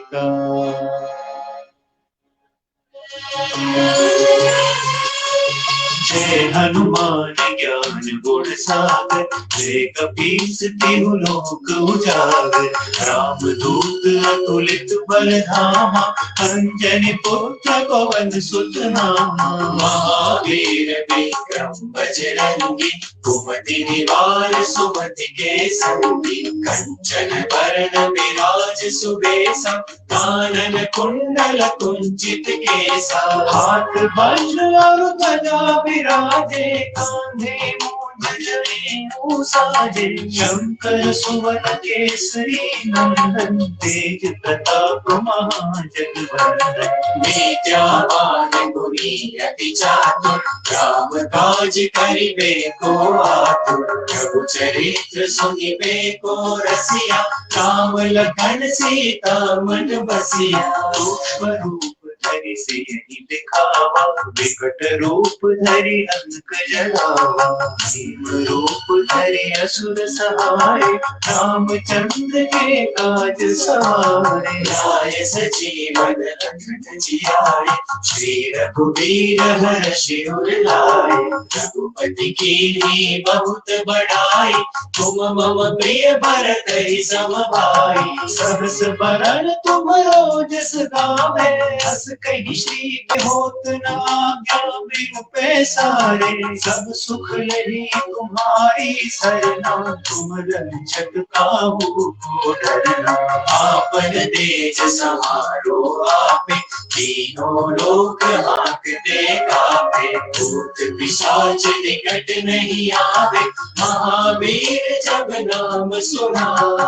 का। जय हनुमान ज्ञान गुण सागर, जय कपीस तिहु लोक उजागर। राम दूत अतुलित बल धामा, अंजनी पुत्र पवन सुत नामा। महावीर विक्रम बजरंगी, कुमति निवार सुमति के संगी। कंचन वरण विराज सुबेसा, कानन कुंडल कुंचित केसा। हाथ वज्र और ध्वजा विराजे, कांधे मूंज जनेऊ साजे। शंकर सुवन केसरी नंदन, तेज प्रताप महाजगवंदन। विद्यावान गुणी अति चातुर, राम काज करिबे को आतुर। प्रभु चरित्र सुनिबे को रसिया, राम लखन सीता मन बसिया। रूप रूप धरि सियहि दिखावा, विकट रूप धरि लंक जलावा। भीम रूप धरि असुर सहाय, रामचंद्र के काज सवारे। लाए सजीवन लखन जियाए, श्री रघुवीर हर्षि उर लाए। रघुपति कीन्ही बहुत बड़ाई, तुम मम प्रिय भरत सम भाई। सहस बरन तुमरो जस गावे, हस कहि श्री होत न आज्ञा बिनु पैसारे। सब सुख लही तुम्हारी सरना, तुम रक्षक काहू को डरना। आपन तेज समारो आपे, तीनों लोक हांकते कांपे। भूत पिशाच निकट नहीं आवे, महावीर जब नाम सुनावे।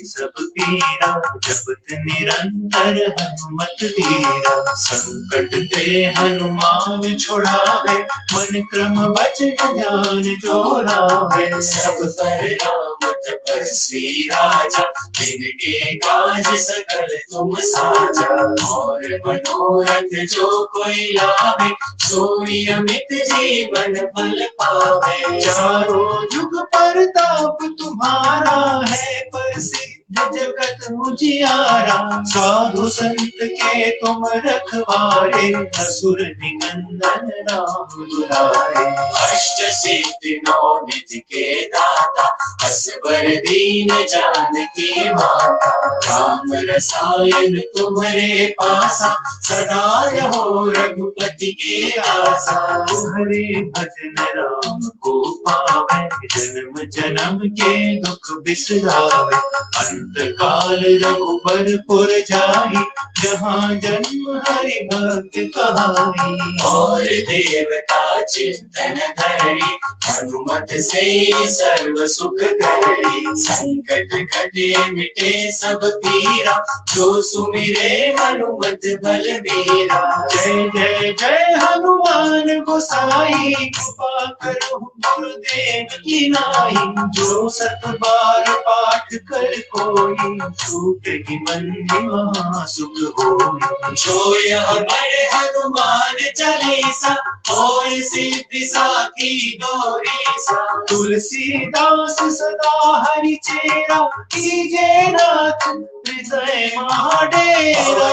सब पीरा जपत निरंतर हनुमत धीरा। संकट ते हनुमान छुड़ावे, मन क्रम वचन ध्यान जो लावे। सब पर राम तपस्वी राजा, जिनके काज सकल तुम साजा। और मनोरथ जो कोई लावे, सोई अमित जीवन फल पावे। चारों जुग परताप तुम्हारा है, प्रसिद्ध जगत उजियारा। साधु संत के तुम रखवारे, असुर निकंदन राम दुलारे। अष्ट सिद्धि नौ निधि के दाता, असवर दीन जानकी माता। राम रसायन तुम्हारे पासा, सदा रहो रघुपति के आसा। तुम्हारे भजन राम को पावे, जन्म जन्म के दुख बिसरावे। अंत काल रघुबरपुर जाई, जहाँ जन्म हरि भक्त कहाई। और देवता चिंतन धरि, हनुमत से सर्व सुख करी। संकट कटे मिटे सब पीरा, जो सुमिरे हनुमत बलबीरा। जय जय जय हनुमान गोसाई, कृपा करो गुरुदेव की नाई। जो सत बार पाठ कर कोई, छूटहि बंदी महा सुख होई। जो यह पढ़े हनुमान चालीसा, होय सिद्धि साखी गौरीसा। तुलसीदास सदा हरि चेरा, कीजे नाथ हृदय महाडेरा।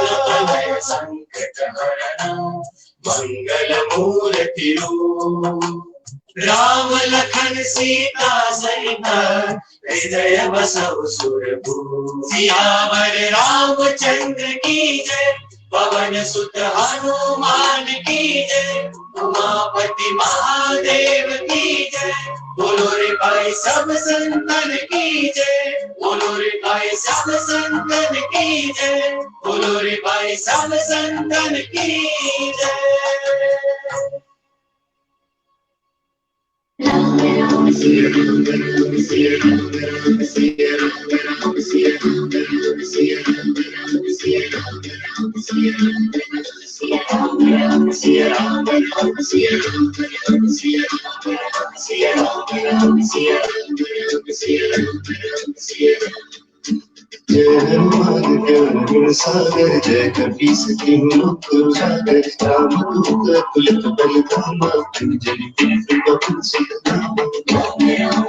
संकट हरण मंगल मूर्ति रूप, राम लखन सीता सहित हृदय बसहु सुरभूप। सियावर रामचंद्र की जय, पवन सुत हनुमान की जय। उमापति महादेव की जय, बोलो रे भाई सब संतन की जय। बोलो रे भाई सब संतन की जय। बोलो रे भाई सब संतन की जय। राम राम सिया राम राम सिया राम राम सिया राम राम सिया राम राम सिया राम राम सिया राम राम सिया राम राम सिया राम राम सिया राम राम सिया राम राम सिया राम राम सिया राम राम सिया राम राम सिया राम। जय हनुमान ज्ञान गुण सागर, जय कपीस तिहु लोक उजागर। राम दूत अतुलित बल धामा, अंजनी पुत्र पवन सुत नामा। राम राम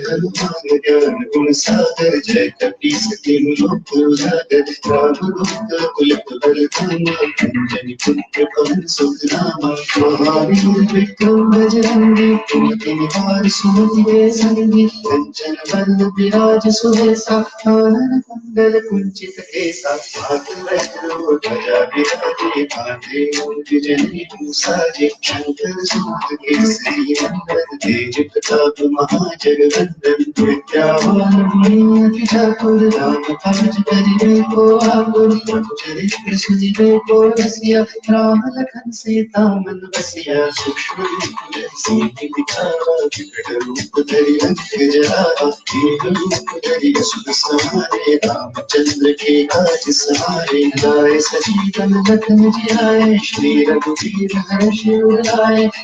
हनुमान ज्ञान गुण सागर जय कपीस तिहु लोक उजागर राम दूत तुलित बलधामा अंजनी पुत्र पवन सुत नामा महावीर विक्रम बजरंगी कुमति निवार सुमति संगी कंचन वरन विराज सुबेसा कानन कुंडल कुंचित केसा हाथ वज्र ध्वजा विराजे कांधे मूंज जनेऊ साजे शंकर सुत केसरी नंदन तेज प्रताप महाजगवंदन विद्यावान गुणी ठाकुर राम काज करिबे को आगुन चरित्र सुनिबे को रसिया राम लखन सीता मन बसिया सूक्ष्म रूप सीति दिखावा विकट रूप धरि लंक जरावा दीन रूप धरि असुर सहारे रामचंद्र के काज सहारे लाए सजीवन लखन जियाए श्री रघुवीर हर्ष उर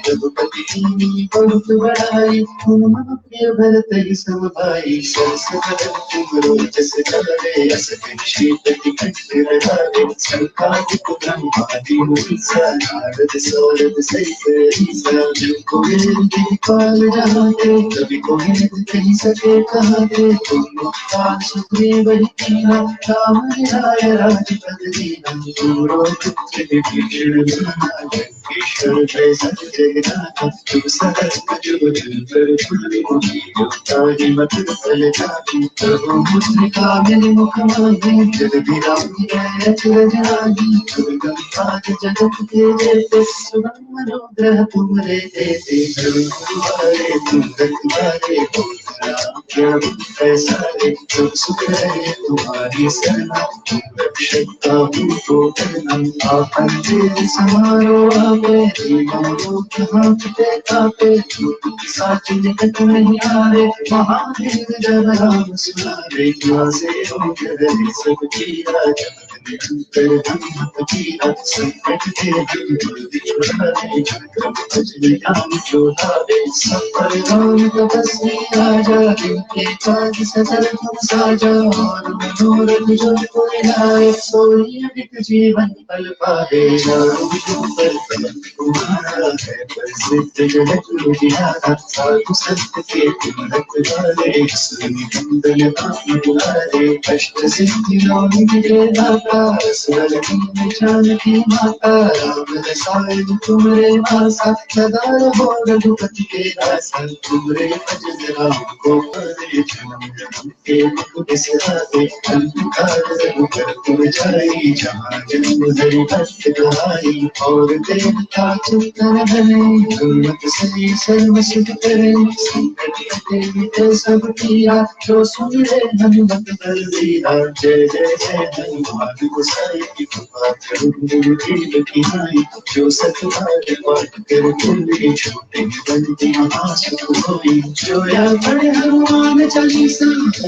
रघुपति कीन्ही बहुत बड़ाई तुम मम प्रिय भरत ही सम भाई सरस बदन तुमरो जस चारे अस श्रीपति कंठ लगावे संकादिक ब्रह्मादि मुनीसा नारद सौरभ सहित ईसा को काल जहाते कभी को कही सके कहाते तुम काल सुग्रीव ही कीना राम राय राजपद दीना दूरो पुत्र विभीषण माना ईश्वर जय संजय नाथ तुम सहस्त्र जुग पर फुल्ली मुखी ताहि मत फल जाति प्रभु मुद्रिका मेरे मुख माहि जग बिरागी अचरज आहि दुर्गम काज जगत के जेते सुगम अनुग्रह तुमरे देते गुरुवारे तुम रखवारे क्या पैसारे तुम सुख रहे तुम्हारी शरणा तुम रक्षकता को करना आपन तेज समारो आवे जीवन रूप हाथते कापे साच निकट नहीं आवे महावीर जब राम सुनावे नासे हो करे सब किया कर धम्मत किया संकट के दुर्गम छुड़ावे क्रम भजन ज्ञान चोलावे सब पर राम तपस्वी राजा जिनके काज सजल तुम साजा और मनोरथ जो कोई लाए सोई अमित जीवन फल पाए नाम पर तुम्हारा है प्रसिद्ध जगत विख्यात साधु संत के तुम रखवाले सुनि कंदन नाम दुलारे अष्ट सिद्धि नौ निधि दाता स्वर में जानकी माता राम रसायन तुमरे वासा सदा रहो रघुपति के दासा तुमरे भजन राम को पारे जन्म जन्म के दुख बिसराते अंधकार रघुबर तुम जाई जहाँ जन्म हरि भक्त कहाई और देवता चित्तन बने गुणवत सही सर्व सुख करे संकट कटे मिटे सब किया जो सुमिरे हनुमत बलवीरा जय जय जय हनुमान गोसाई कृपा करो गुरुदेव की नाई जो सतबार पाठ कर पुण्य छोटे बंदी महासुख होई जो या पढ़े हनुमान चालीसा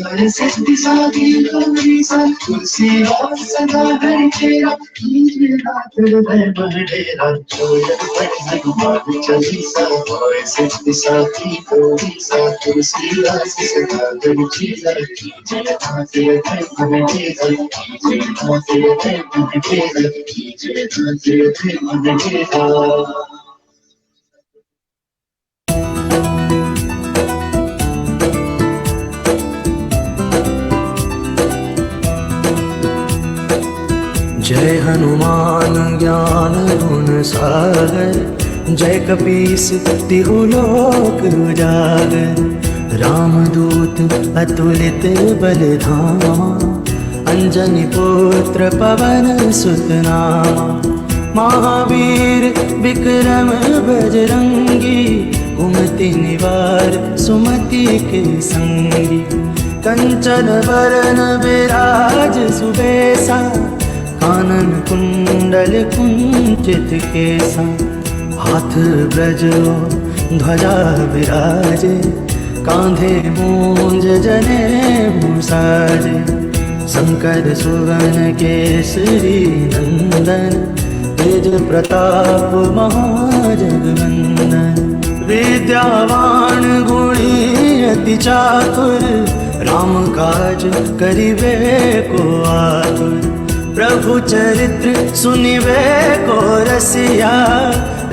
हर सिद्धि साधी गौरीसा तुलसी और सदा हरि तेरा कीजिए नाथ हृदय बहडेरा जो या पढ़े हनुमान चालीसा और सिद्धि साधी गौरीसा तुलसी और सदा हरि तेरा कीजिए नाथ हृदय बहडेरा कीजिए नाथ हृदय बहडेरा कीजिए नाथ हृदय बहडेरा। जय हनुमान ज्ञान गुण सागर जय कपीस तिहु लोक उजागर रामदूत अतुलित बल धामा अंजनी पुत्र पवन सुत नामा महावीर विक्रम बजरंगी कुमति निवार सुमति के संगी कंचन वरन विराज सुबेसा कानन कुंडल कुंचित केसा हाथ ब्रजो ध्वजा विराजे कांधे मूंज जनेऊ साजे शंकर सुवन केसरी नंदन तेज प्रताप महाजगवंदन विद्यावान गुणी अति चातुर राम काज करिबे को आतुर प्रभु चरित्र सुनिवे को रसिया,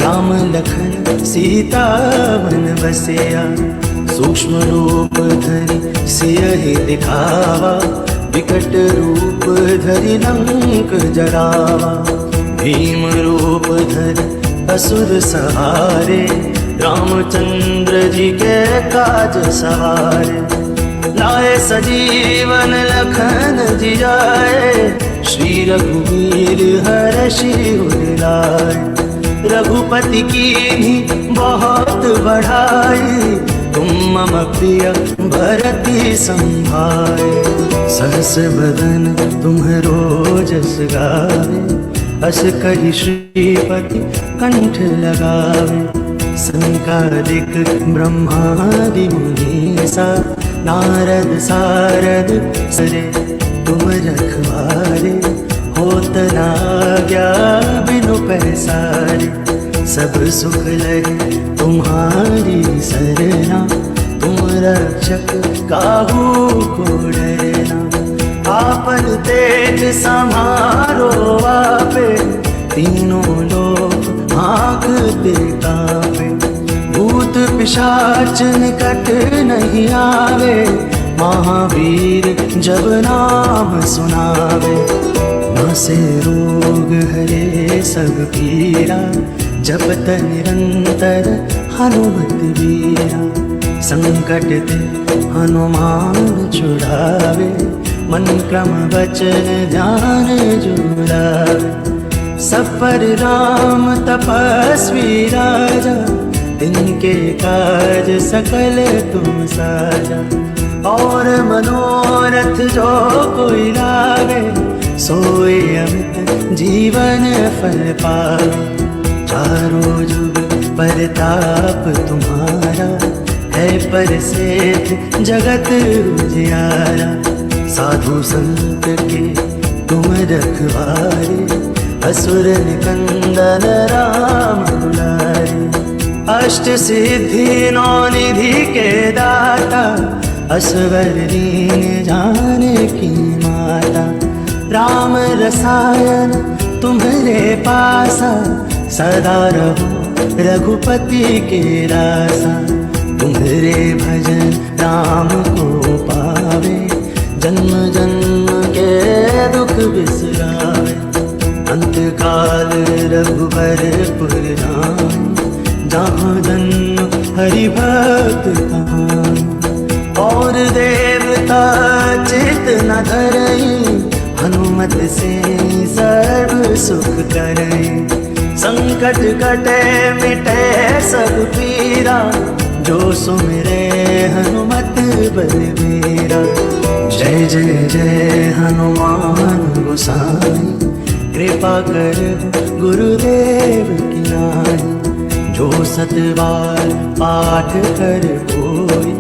राम लखन सीता मन बसिया। सूक्ष्म रूप धरि सियहि दिखावा, विकट रूप धरि लंक जरावा। भीम रूप धरि असुर सहारे, रामचंद्र जी के काज सवारे। लाए सजीवन लखन जियाए, श्री रघुवीर हर्षि उर लाए। रघुपति कीन्ही बहुत बढ़ाई, तुम मम प्रिय भरति संभाए। सहस बदन तुम्हरो जस गावे, अस कहि श्रीपति कंठ लगावे। संकादिक ब्रह्मादि मुनीसा, नारद सारद सरे तुम रखवारे। होत न आज्ञा बिनु पैसारे, सब सुख लहे तुम्हारी सरना। तुम रक्षक काहू को डरना, आपन तेज समारो आपे। तीनों लोक आँखते काँपे, भूत पिशाच निकट नहीं आवे। महावीर जब नाम सुनावे, नासे रोग हरे सब पीरा। जपत निरंतर हनुमत वीरा, संकट ते हनुमान छुड़ावे। मन क्रम वचन ध्यान जुड़ावे, सब पर राम तपस्वी राजा। तिनके काज सकल तुम साजा, और मनोरथ जो कोई लावे। सोए अमित जीवन फल पावे, चारों जुग परताप तुम्हारा। है परसेठ जगत उजियारा, साधु संत के तुम रखवारे। असुर निकंदन राम दुलारे, अष्ट सिद्धि नौ निधि के दाता। असवर दीन जानकी माता, राम रसायन तुम्हारे पासा। सदा रहो रघुपति के दासा, तुम्हारे भजन राम को पावे। जन्म जन्म के दुख बिसरावे, अंत काल रघुबर पुर जाम। जहाँ जन्म हरि भक्त कहां, और देवता चित न धरई। हनुमत से सर्व सुख करई, संकट कटे मिटे सब पीरा। जो सुमिरे हनुमत बलबीरा, जय जय जय हनुमान गोसाई। कृपा कर गुरुदेव की नाई, जो सतबार पाठ कर कोई।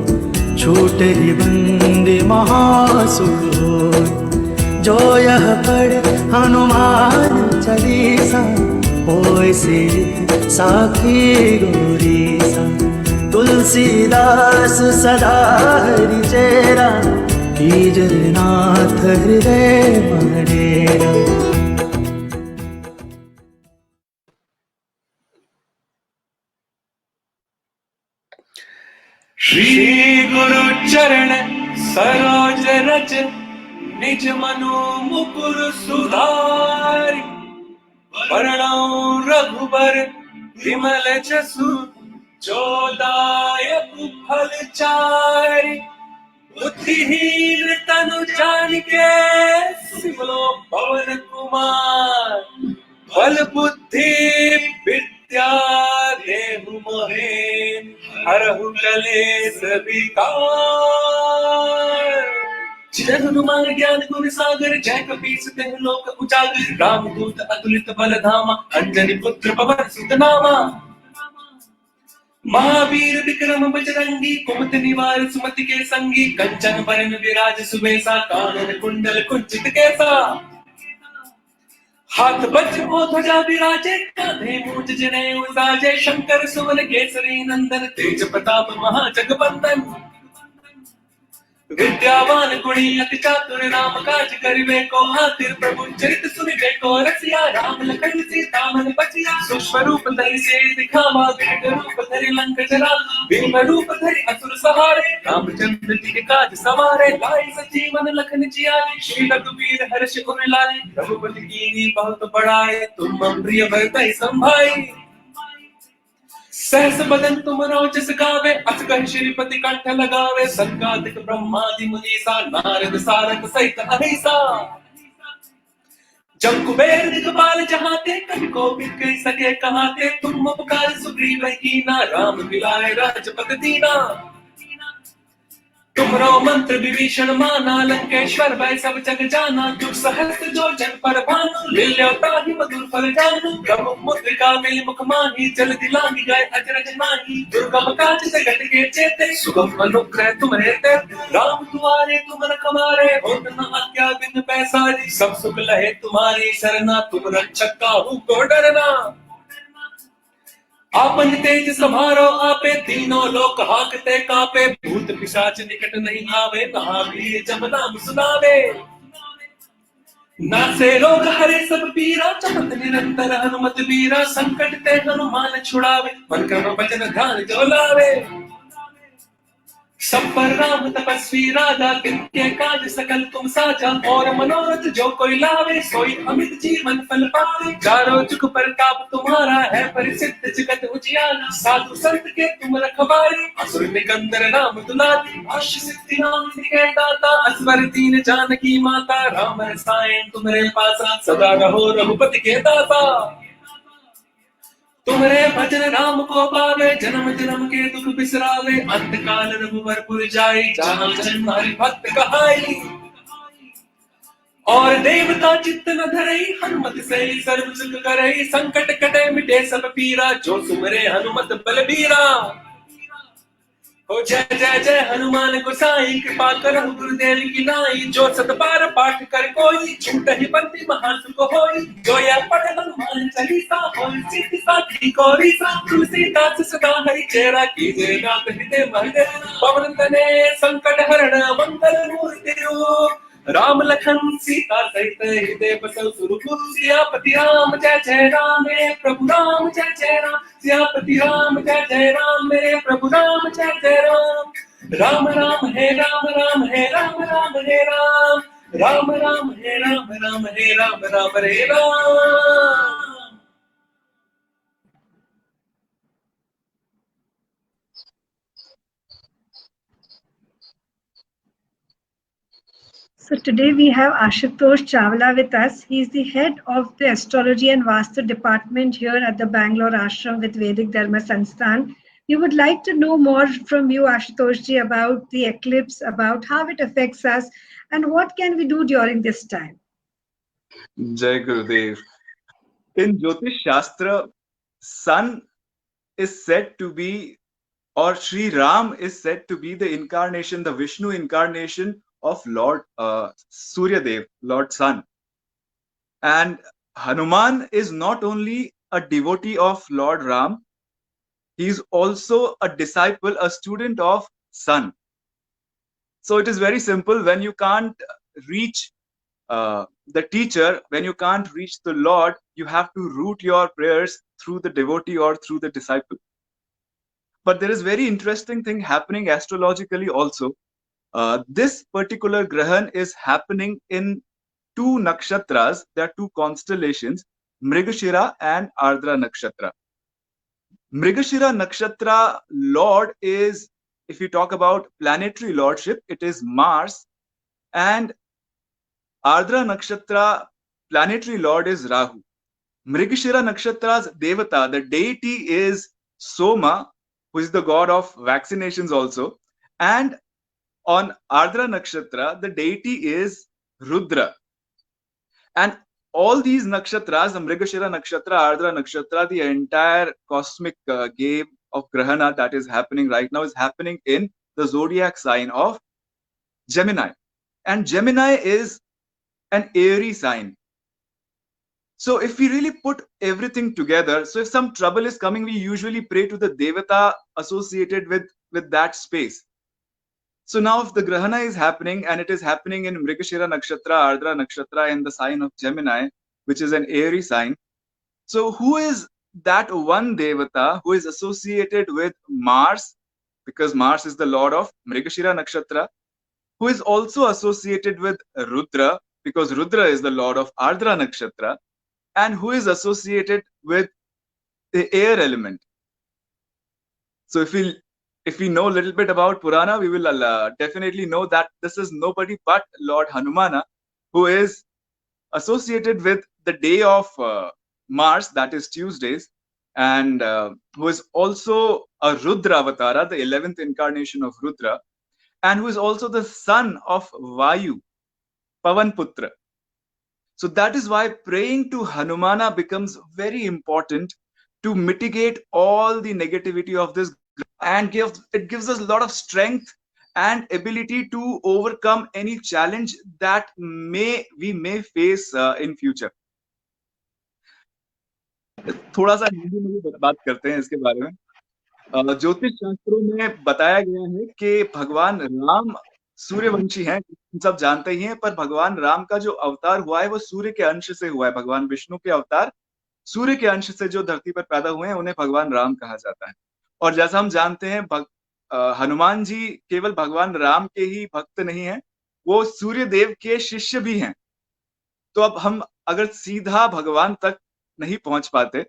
छूट ही बंद महासुख होई, जो यह पढ़ हनुमान चालीसा। होय सिद्ध साखी गौरीसा, तुलसीदास सदा हरि चेरा। कीजय नाथ हृदय मडेरा। श्री गुरु चरण सरोज रज, निज मनु मुकुर सुधारि। वरणौ रघुबर विमल जसु, जो दायक फल चारि। बुद्धिहीन तनु जानिके, सिमलो पवन कुमार। बल बुद्धि विद्या देहु मोहे, हरहु कलेश विकार। जय हनुमान ज्ञान गुण सागर, जय कपीस तिहुँ लोक उजागर। रामदूत अतुलित बल धामा, अंजनी पुत्र पवन सुत नामा। महावीर विक्रम बजरंगी, कुमति निवार सुमति के संगी। कंचन बरन विराज सुबेसा, कानन कुंडल कुंचित केसा। हाथ वज्र को ध्वजा विराजे, कांधे मूंज जनेऊ साजे। शंकर सुवन केसरी नंदन, तेज प्रताप महाजगवंदन। विद्यावान गुणी अति चातुर राम काज करिवे को आतिर प्रभु चरित सुनिवे को रसिया राम लखन सीता मन बचिया सूक्ष्म रूप धरि से दिखावा विकट रूप धरि लंक जरा भीम रूप धरि असुर सहारे रामचंद्र जी के काज सवारे लाई सजीवन लखन जियारे श्री रघुवीर हर्ष उर लाए रघुपति कीनी बहुत बड़ाए तुम मम प्रिय भरतहि संभाई सहस बदन तुम रोजस गावे अस कहि श्रीपति कंठ लगावे संकादिक ब्रह्मादि मुनीसा नारद सारद सहित अहिसा जब कुबेर दिखपाल जहाते कभी को बिक सके कहाते तुम उपकार सुग्रीव कीना राम मिलाए राजपद दीना तुमरो मंत्र विभीषण माना लंकेश्वर भय सब जग जाना दुख सहस्त्र जो जन पर भानु लील्यो ताहि मधुर फल जानू प्रभु मुद्रिका मिल मुख माही जल दिलांगी गए अजरज नाही दुर्गम काज जगत के चेते सुगम अनुग्रह तुम्हारे ते राम दुआरे तुम रखवारे होत न आज्ञा बिन पैसारी सब सुख लहे तुम्हारी सरना तुम रक्षक काहू को डरना आपन तेज समारो आपे तीनों लोक हाकते कापे भूत पिशाच निकट नहीं आवे महावीर जब नाम सुनावे नासे रोग हरे सब पीरा चमत निरंतर हनुमत वीरा संकट ते हनुमान छुड़ावे मन क्रम वचन ध्यान जो लावे सब पर राम तपस्वी राजा तिनके काज सकल तुम साजा और मनोरथ जो कोई लावे सोई अमित जीवन फल पावे चारों जुग प्रताप तुम्हारा है परिसिद्ध जगत उजियारा साधु संत के तुम रखवारे असुर निकंदर राम दुलारी भाष्य सिद्धि नाम के दाता असवर दीन जानकी माता राम रसायन तुम्हारे पासा सदा रहो रघुपति के दाता तुम्हारे भजन राम को पावे जन्म जन्म के दुख बिसरावे अंत काल रघुवर जाए जहाँ जन्म हरि भक्त कहाई और देवता चित्त न धरई हनुमत से सर्व सुख करई संकट कटे मिटे सब पीरा जो सुमरे हनुमत बलबीरा हो जय जय जय हनुमान गोसाई कृपा करहु गुरुदेव की नाई जो सत बार पाठ कर कोई छूट ही बंदी महासुख होई जो यह पढ़े हनुमान चालीसा होई सिद्धि साखी गौरी सा तुलसीदास सदा हरि चेरा कीजे नाथ हृदय महदे पवन तने संकट हरण मंगल मूर्ति रूप राम लखन सीता सहित हृदय बसौ सुरपुर सियापति राम जय जय राम मेरे प्रभु राम जय जय राम सियापति राम जय जय राम मेरे प्रभु राम जय जय राम राम राम हे राम राम हे राम राम हे राम राम राम हे राम राम हे राम राम रे Ram So today we have Ashutosh Chawla with us. He is the head of the Astrology and Vastu department here at the Bangalore Ashram with Vedic Dharma Sansthan. We would like to know more from you, Ashutosh ji, about the eclipse, about how it affects us, and what can we do during this time. Jai Gurudev. In Jyotish Shastra, Sun is said to be, or Sri Ram is said to be the incarnation, the Vishnu incarnation of Lord Surya Dev, Lord Sun. And Hanuman is not only a devotee of Lord Ram, he is also a disciple, a student of Sun. So it is very simple. When you can't reach the teacher, when you can't reach the Lord, you have to root your prayers through the devotee or through the disciple. But there is very interesting thing happening astrologically also. This particular Grahan is happening in two nakshatras. There are two constellations, Mrigashira and Ardra Nakshatra. Mrigashira Nakshatra Lord is, if you talk about planetary lordship, it is Mars, and Ardra Nakshatra planetary lord is Rahu. Mrigashira Nakshatra's Devata, the deity is Soma, who is the god of vaccinations also, and on Ardra Nakshatra, the deity is Rudra. And all these nakshatras, the Mrigashira Nakshatra, Ardra Nakshatra, the entire cosmic game of Grahana that is happening right now is happening in the zodiac sign of Gemini. And Gemini is an airy sign. So if we really put everything together, so if some trouble is coming, we usually pray to the Devata associated with that space. So now if the Grahana is happening and it is happening in Mrigashira Nakshatra, Ardra Nakshatra in the sign of Gemini, which is an airy sign. So who is that one Devata who is associated with Mars, because Mars is the lord of Mrigashira Nakshatra, who is also associated with Rudra, because Rudra is the lord of Ardra Nakshatra, and who is associated with the air element. So if we know a little bit about Purana, we will definitely know that this is nobody but Lord Hanumana, who is associated with the day of Mars, that is Tuesdays, and who is also a Rudra Avatara, the 11th incarnation of Rudra, and who is also the son of Vayu, Pavan Putra. So that is why praying to Hanumana becomes very important to mitigate all the negativity of this, and it gives us a lot of strength and ability to overcome any challenge that we may face in future. थोड़ा सा हिंदी में भी बात करते हैं इसके बारे में। ज्योतिष शास्त्रों में बताया गया है कि भगवान राम सूर्यवंशी हैं, सब जानते ही हैं, पर भगवान राम का जो अवतार हुआ है वो सूर्य के अंश से हुआ है। भगवान विष्णु के अवतार सूर्य के अंश से जो धरती पर पैदा हुए हैं उन्हें भगवान राम कहा जाता है। और जैसा हम जानते हैं हनुमान जी केवल भगवान राम के ही भक्त नहीं हैं, वो सूर्य देव के शिष्य भी हैं। तो अब हम अगर सीधा भगवान तक नहीं पहुंच पाते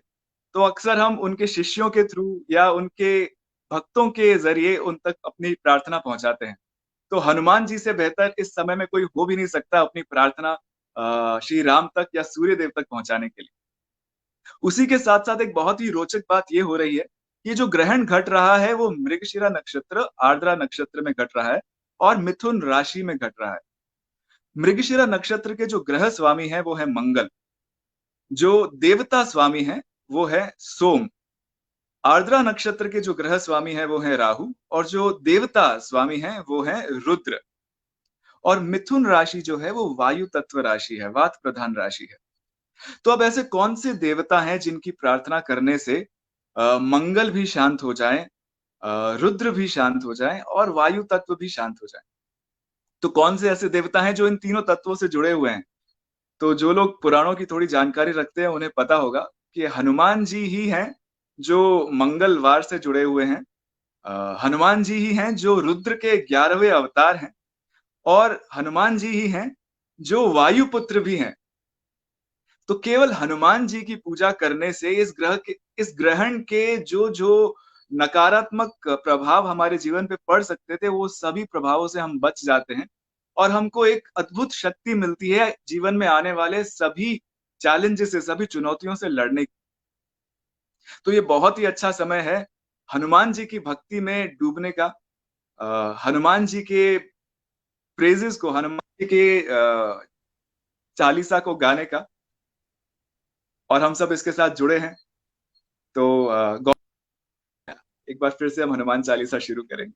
तो अक्सर हम उनके शिष्यों के थ्रू या उनके भक्तों के जरिए उन तक अपनी प्रार्थना पहुंचाते हैं। तो हनुमान जी से बेहतर इस समय में कोई हो भी नहीं सकता अपनी प्रार्थना श्री राम तक या सूर्य देव तक पहुंचाने के लिए। उसी के साथ साथ एक बहुत ही रोचक बात ये हो रही है कि जो ग्रहण घट रहा है वो मृगशिरा नक्षत्र आर्द्रा नक्षत्र में घट रहा है और मिथुन राशि में घट रहा है। मृगशिरा नक्षत्र के जो ग्रह स्वामी है वो है मंगल, जो देवता स्वामी है वो है सोम, आर्द्रा नक्षत्र के जो ग्रह स्वामी है वो है राहु, और जो देवता स्वामी है वो है रुद्र, और मिथुन राशि जो है वो वायु तत्व राशि है, वात प्रधान राशि है। तो अब ऐसे कौन से देवता हैं जिनकी प्रार्थना करने से मंगल भी शांत हो जाए, रुद्र भी शांत हो जाए और वायु तत्व भी शांत हो जाए? तो कौन से ऐसे देवता हैं जो इन तीनों तत्वों से जुड़े हुए हैं? तो जो लोग पुराणों की थोड़ी जानकारी रखते हैं उन्हें पता होगा कि हनुमान जी ही हैं जो मंगलवार से जुड़े हुए हैं, हनुमान जी ही हैं जो रुद्र के 11वें अवतार हैं, और हनुमान जी ही हैं जो वायुपुत्र भी हैं। तो केवल हनुमान जी की पूजा करने से इस ग्रहण के जो नकारात्मक प्रभाव हमारे जीवन पे पड़ सकते थे वो सभी प्रभावों से हम बच जाते हैं और हमको एक अद्भुत शक्ति मिलती है जीवन में आने वाले सभी चैलेंजेस से, सभी चुनौतियों से लड़ने की। तो ये बहुत ही अच्छा समय है हनुमान जी की भक्ति में डूबने का, हनुमान जी के प्रेजेस को, हनुमान जी के चालीसा को गाने का, और हम सब इसके साथ जुड़े हैं। तो एक बार फिर से हम हनुमान चालीसा शुरू करेंगे।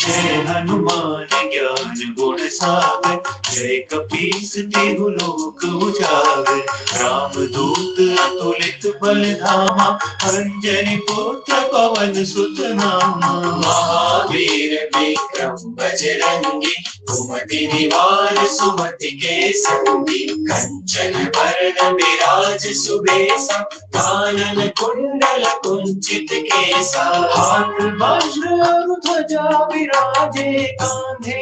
जय हनुमान ज्ञान गुण सागर, जय कपीस तिहु लोक उजागर, राम दूत अतुलित बल धामा, अंजनी पुत्र पवन सुत नामा, महावीर विक्रम बजरंगी, कुमति निवार सुमति के संगी, कंचन वरण विराज सुबेसा, कानन कुंडल कुंचित केसा, हाथ वज्र और ध्वजा विराजे, कांधे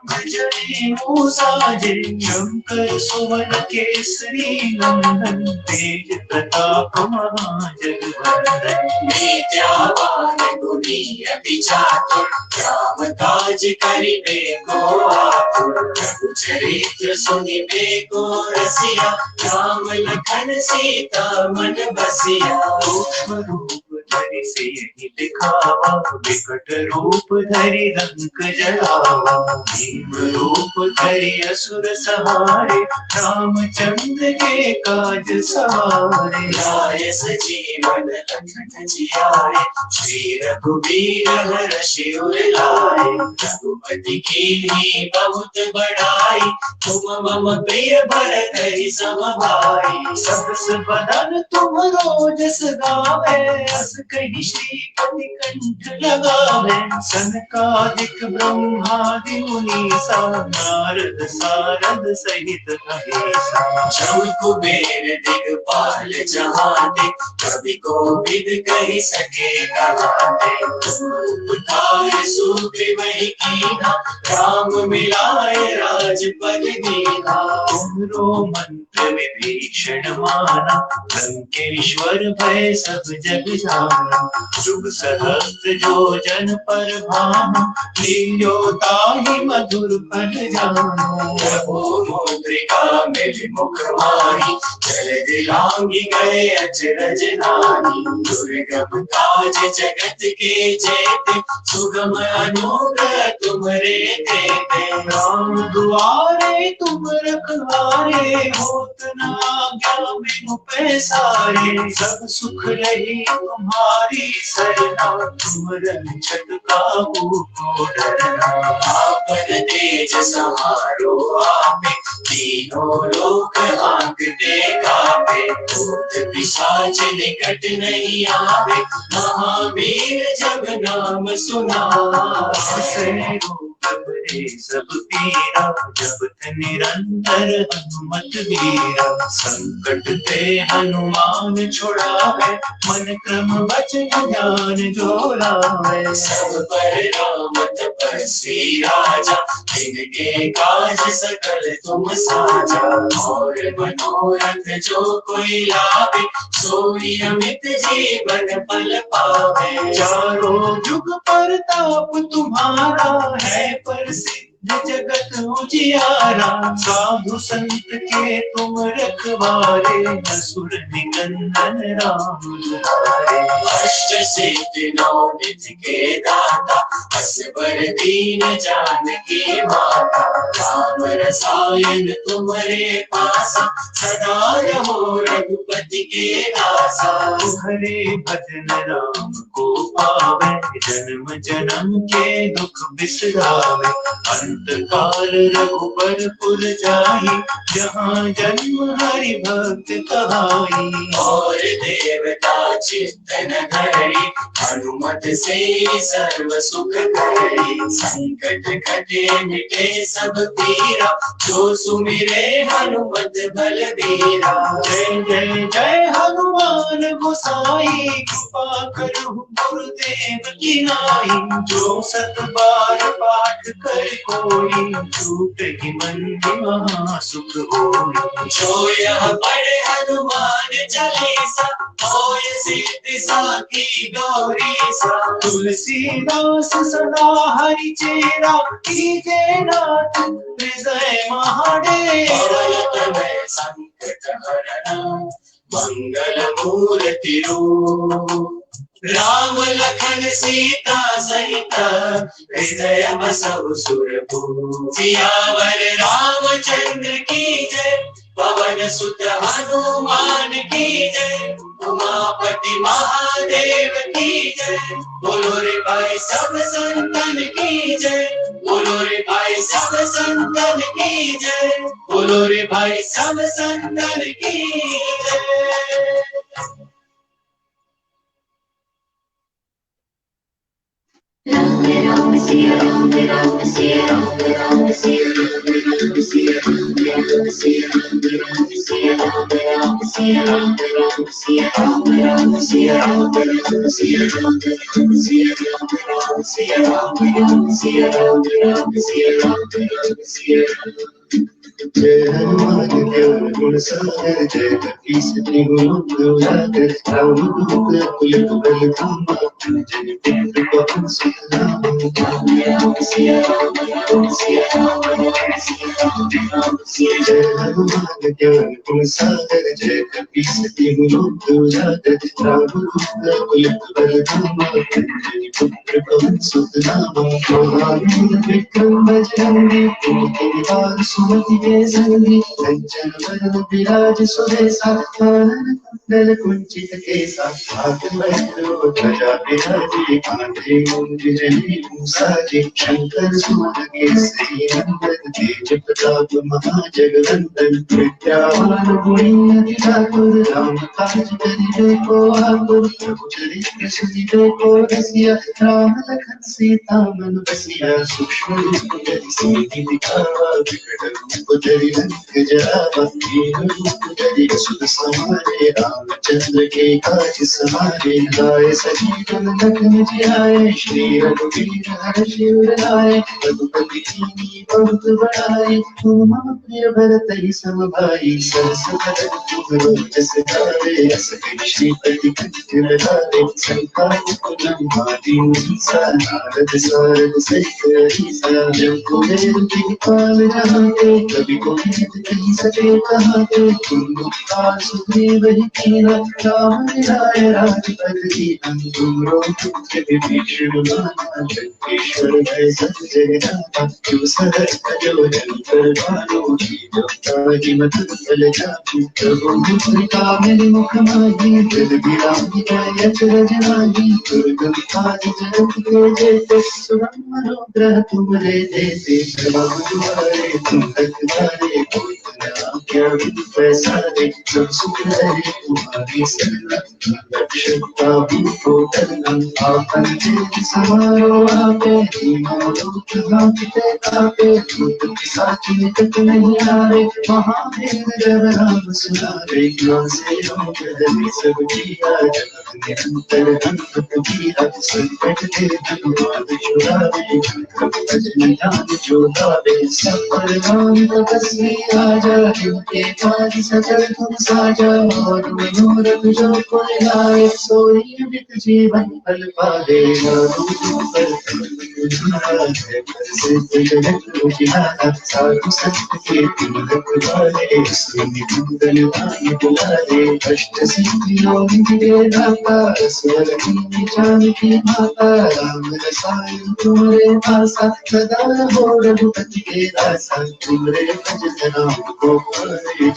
मूंज जनेऊ साजे, शंकर सुवन केसरी नंदन, तेज प्रताप महाजगवंदन, विद्यावान गुणी अति चातुर, राम काज करिबे को आतुर, प्रभु चरित्र सुनिबे को रसिया, राम लखन सीता मन बसिया, सूक्ष्म रूप धरि सियहि दिखावा, विकट रूप धरि लंक जलावा, भीम रूप धरि असुर संहारे, रामचंद्र के काज सवारे, लाय सजीवन लखन जियाए, श्री रघुवीर हर्षि उर लाए, रघुपति कीन्ही बहुत बड़ाई, तुम मम प्रिय भरत सम भाई, सबस बदन तुम रोजस गावे, अस कही श्रीपति कंठ लगावे। सनकादिक ब्रह्मादि मुनीसा नारद सारद सहित महेशा। जब कुबेर दिगपाल जहाते कवि कोविद कही सके कहाते। उतार सूत्र वही कीना राम मिलाए राजपद दीना। तुमरो मंत्र विभीषण माना लंकेश्वर भय सब जग जाना। शुभ सहस्त्र जो जन पर भाना लील्यो ताहि मधुर फल जाना। प्रभु मुद्रिका मिल मुख माही चल दिलांगी गए अचरज नानी। दुर्गम काज जगत के जेते सुगम अनुग्रह तुमरे देते। राम दुआरे तुम रखवारे होत न आज्ञा बिनु पैसारे। सब सुख रही तुम्हारी सरना तुम रक्षक काहू को डरना। आपन तेज समारो आपे तीनों लोक हांकते कापे। भूत पिशाच निकट नहीं आवे महावीर जब नाम सुनावे। सब पीरा जपत निरंतर हनुमत वीरा। संकट ते हनुमान छुड़ावे मन क्रम वचन ज्ञान जो लावे। सब पर राम तपस्वी राजा जिनके काज सकल तुम साजा। और मनोरथ जो कोई लावे सोई अमित जीवन फल पावे। चारों जुग परताप तुम्हारा है प्रसिद्ध जगत उजियारा। साधु संत के तुम रखवारे असुर निकंदन राम दुलारे। अष्ट सिद्धि नौ निधि के दाता असबर दीन जानकी माता। राम रसायन तुम्हारे पासा सदा रहो रघुपति के दासा। तुम्हारे भजन राम को पावे जन्म जन्म के दुख बिसरावे। अंत काल रघुबरपुर जाहि जहाँ जन्म हरि भक्त कहाई। और देवता चित्तन धरि हनुमत से सर्व सुख करी। संकट कटे मिटे सब पीरा जो सुमिरे हनुमत बलबीरा। जय जय जय हनुमान गोसाई कृपा करहु गुरुदेव की नाई। जो सत बार पाठ कर कोई छूट ही मंदिर महा सुख होई। जो यह पढ़े हनुमान चालीसा होय सिद्धि साखी गौरीसा। तुलसीदास सदा हरि चेरा कीजे नाथ हृदय महाडेरा। संकट हरना मंगल मूर्ति रूप। राम लखन सीता सहित हृदय बसहु सुरभूप। सियावर रामचंद्र की जय पवन सुत हनुमान की जय। उमापति महादेव की जय। बोलो रे भाई सब संतन की जय। बोलो रे भाई सब संतन की जय। बोलो रे भाई सब संतन की जय। Ram Ram Siya Ram Ram Siya Ram Ram Siya Ram Ram Siya Ram Ram Siya Ram Ram Siya Ram Ram Siya Ram Ram Siya Ram Ram Siya Ram Ram Siya Ram Ram Siya Ram Ram Siya Ram Ram Siya Ram Ram Siya Ram Ram Siya जय हनुमान ज्ञान गुण सागर जय कपीस तिहु लोक उजागर। राम दूत अतुलित बल धामा जन पुत्र पवन सुत नामा। Ram Ram Siya Ram Ram Siya Ram Ram Siya Ram Ram Siya जय हनुमान ज्ञान गुण सागर जय कपीस तिहु लोक उजागर। राम दूत अतुलित बल धामा जन पुत्र पवन सुत नामा। महावीर विक्रम बजरंगी कुमति निवार सुमति के संगी। कंचन वरण विराज सुरेशा कानन कुंडल कुंचित केसा। हाथ वज्र ध्वजा विराजे कांधे मूंज जनेऊ साजे शंकर सुमन केसरी नंदन तेज प्रताप महाजगवंदन विद्यावान गुणी अति ठाकुर राम काज करिबे को आतुर प्रभु चरित्र सुनिबे को रसिया राम लखन सीता मन बसिया सूक्ष्म रूप धरि सीधि दिखावा विकट रूप धरि लंक जरावा दीन रूप धरि असुर संहारे रामचंद्र के काज सवारे लाए सजीवन लखन जियाए श्री रघुवीर हर्षि उर लाए रघुपति कीन्ही बहुत बड़ाई तुम मम प्रिय भरत ही सम भाई सरस वदन तुम जस गावे रस श्रीपति कंठ लगावे संताप कुलम माति मुनीसा नारद सारद सहित अहिसा जब कुबेर दिखपाल जहाते कभी कोविद कही सके कहाते तुम उपकार सुग्रीव ही कीना राम मिलाए राजपद दीना तुम रोपुत्र विभीषण माना लंकेश्वर भय सब जग जाना जो सहज जो जन पर भालो जो ताहि मत फल जापू प्रभु मुद्रिका मेरे मुख माही जल बिरामी जय अचरज नाही दुर्गम काज जगत के जेते सुगम मनोग्रह तुमरे देते प्रभु दुआरे तुम रखवारे कोई न क्या विद पैसारे सब सुख है तुम्हारी शरण रक्षकता को करना आपन तेज समारो आपे तीनों लोक हांकते कापे भूत पिशाच निकट नहीं आवे महावीर जब नाम सुनावे ज्ञान से रोग हरे सब किया जगत निरंतर हनुमत वीरा संकट ते हनुमान छुड़ावे भजन ध्यान जो गावे सब पर नाम तपस्वी राजा जिनके काज सकल तुम साजा और मनोरथ जो कोई लाए सोई अमित जीवन फल पावे साधु संत के तिलक वाले सुनि मंगल गाय बुलाए अष्ट सिद्धियों के दाता स्वर की जानकी माता राम रसायन तुम्हारे पासा सदा हो रघुपति के दासा तुम्हारे भजन राम को पाए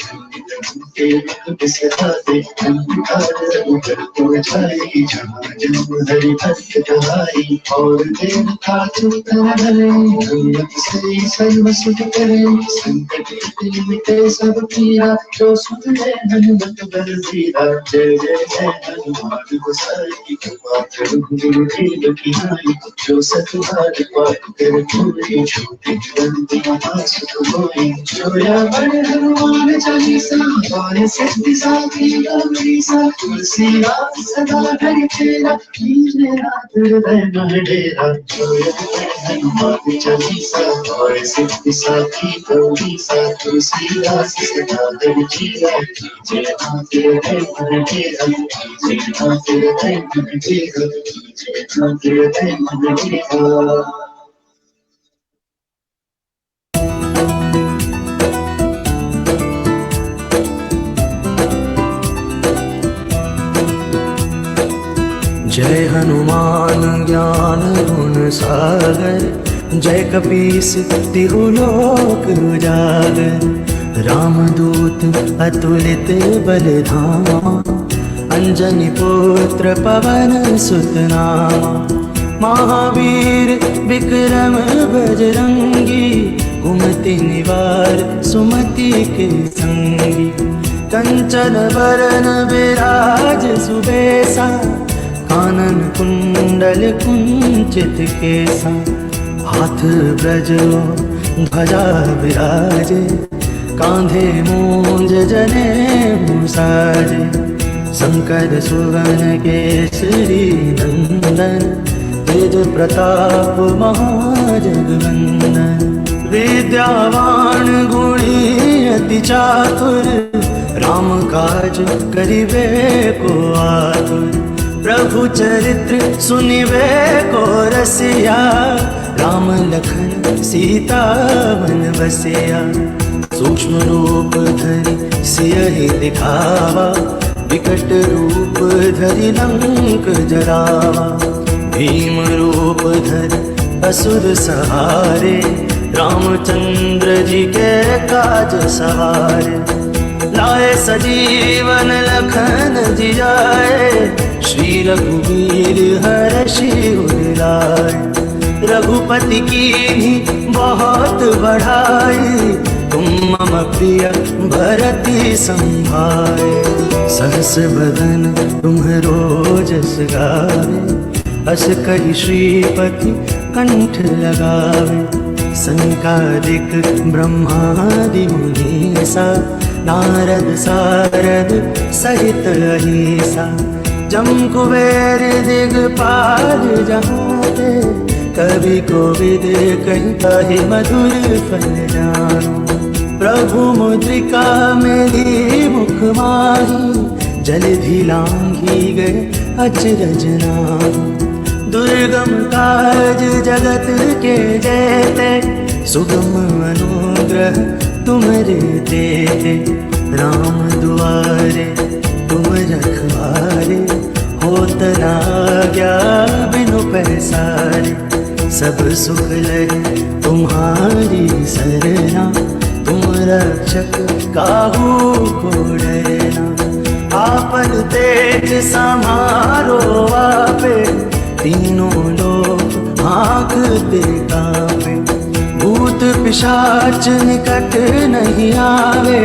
के मुख बिसराते अंधकार रघुबर तुम जाई जहाँ जन्म हरि भक्त कहाई और देवता चुप रहे हनुमत से सर्व सुख करे संकट कटे मिटे सब पीरा जो सुन ले हनुमत बल धीरा जय जय जय हनुमान गोसाई की कृपा करो गुरुदेव की नाई जो सतबार पाठ कर पूरी छोटे बंद महासुख होई जोया बड़े हनुमान चालीसा और सिद्धि साखी गौरीसा तुलसीदास सदा हरि चेरा कीजे रात हृदय मह डेरा जोया बड़े हनुमान चालीसा और सिद्धि साखी गौरीसा तुलसीदास सदा हरि चेरा कीजे रात हृदय मह डेरा कीजे रात हृदय मह डेरा कीजे रात हृदय मह डेरा जय हनुमान ज्ञान गुण सागर जय कपीस तिहु लोक उजागर रामदूत अतुलित बलधामा अंजनी पुत्र पवन सुत नामा महावीर विक्रम बजरंगी कुमति निवार सुमति के संगी कंचन बरन विराज सुबेसा कानन कुंडल कुंचित केसा हाथ ब्रज ध्वजा विराजे कांधे मूंज जनेऊ साजे शंकर सुवन केसरी नंदन तेज प्रताप महाजगवंदन विद्यावान गुणी अति चातुर राम काज करिबे को आतुर प्रभु चरित्र सुनिबे को रसिया राम लखन सीता मन बसिया सूक्ष्म रूप धरि सियहि दिखावा विकट रूप धरि लंक जरावा भीम रूप धरि असुर सहारे रामचंद्र जी के काज सवारे लाए सजीवन लखन जियाए श्री रघुवीर हर्षि उर लाए रघुपति की बहुत बढ़ाई, तुम मम प्रिय भरति संभाए। सहस बदन तुम्हरो जस गावे, अस कहि श्रीपति कंठ लगावे। संकादिक ब्रह्मादि मुनीसा, नारद सारद सहित अहिसा। जम कुबेर दिगपाल जहाते, कवि कोविद कहीं कही मधुर फल जानो। प्रभु मुद्रिका मेरी मुख माही, जलधि लांघी गए अचरज नाहि। दुर्गम काज जगत के जेते, सुगम अनुग्रह तुम्हारे देते। राम दुआरे तुम रखवारे, होत न आज्ञा बिनु पैसारे। सब सुख लहे तुम्हारी सरना, तुम रक्षक काहू को डरना। आपन तेज समारो आपे, तीनों लोग आँखते कांपे। भूत पिशाच निकट नहीं आवे,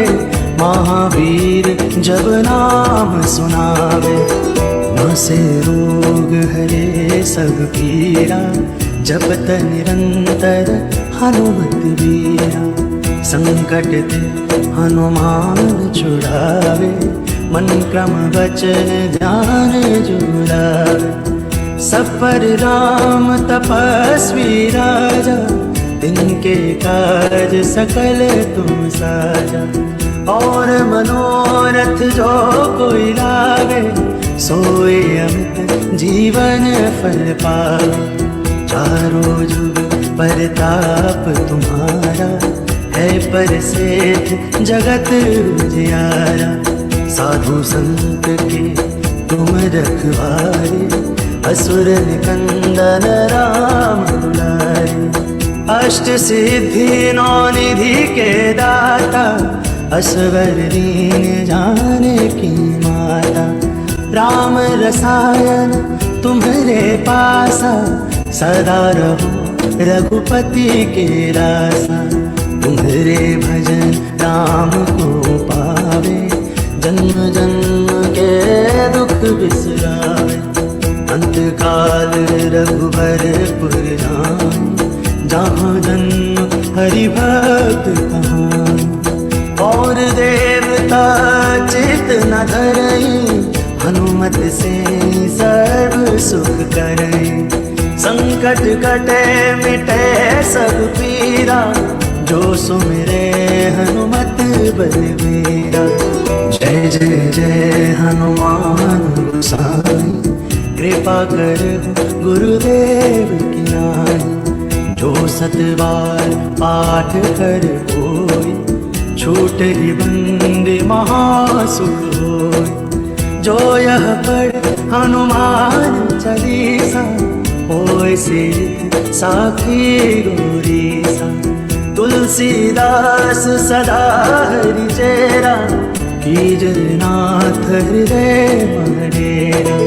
महावीर जब नाम सुनावे। नासे रोग हरे सब पीरा, जपत निरंतर हनुमत वीरा। संकट ते हनुमान छुड़ावे, मन क्रम वचन ध्यान जुड़ावे। सब पर राम तपस्वी राजा, तिनके काज सकल तुम साजा। और मनोरथ जो कोई लावे, सोए अमित जीवन फल पावे। चारों जुग परताप तुम्हारा, है परसिद्ध जगत उजियारा। साधु संत के तुम रखवारे, असुर निकंदन राम दुलारे। अष्ट सिद्धि नौ निधि के दाता, असवर दीन जाने की माता। राम रसायन तुम्हारे पासा, सदा रहो रघुपति के रासा। तुम्हारे भजन राम को पावे, जन्म जन्म के दुख बिसरावे। अंत काल रघुबरपुर जान, जहाँ जन्म हरि भक्त कहान। और देवता चित न धरई, हनुमत से सर्व सुख करई। संकट कटे मिटे सब पीरा, जो सुमिरे हनुमत बलबीरा। जय जय जय हनुमान गोसाई, कृपा कर गुरुदेव की नाई। जो सतबार पाठ कर कोई, छूट ही बंदी महासुख होय। जो यह पढ़ हनुमान चालीसा, होय सिद्ध साखी गौरीसा। तुलसीदास सदा हरि चेरा, कीजर नाथ हृदय मडेरा।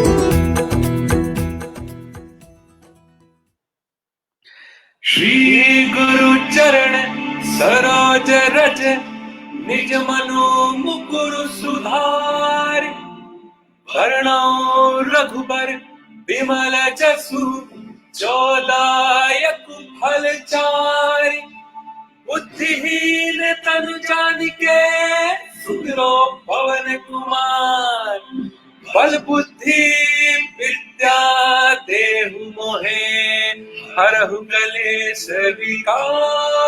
श्री गुरु चरण सरोज रज, निज मनो मुकुर सुधार। वर्णौ रघुबर विमल जसु, चौदायक फल चारि। बुद्धिहीन तनु जानिके, सुमिरो पवन कुमार। बल बुद्धि विद्या देहु मोहे, हरहु कलेश विकार।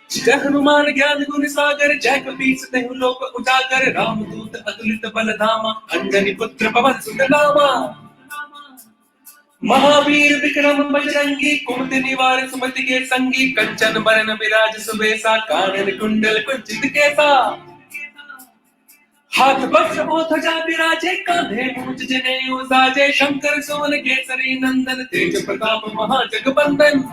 जय हनुमान ज्ञान गुण सागर, जय कपीस तेहु लोक उजागर। रामदूत अतुलित बल धामा, अंजनी पुत्र पवन सुत नामा। महावीर विक्रम बजरंगी, कुमति निवार सुमति के संगी। कंचन बरन विराज सुबेसा, कानन कुंडल कुंचित केसा। हाथ वज्र और ध्वजा विराजे, कांधे मूंज जनेऊ साजे। शंकर सुवन केसरी नंदन, तेज प्रताप महाजगबंदन।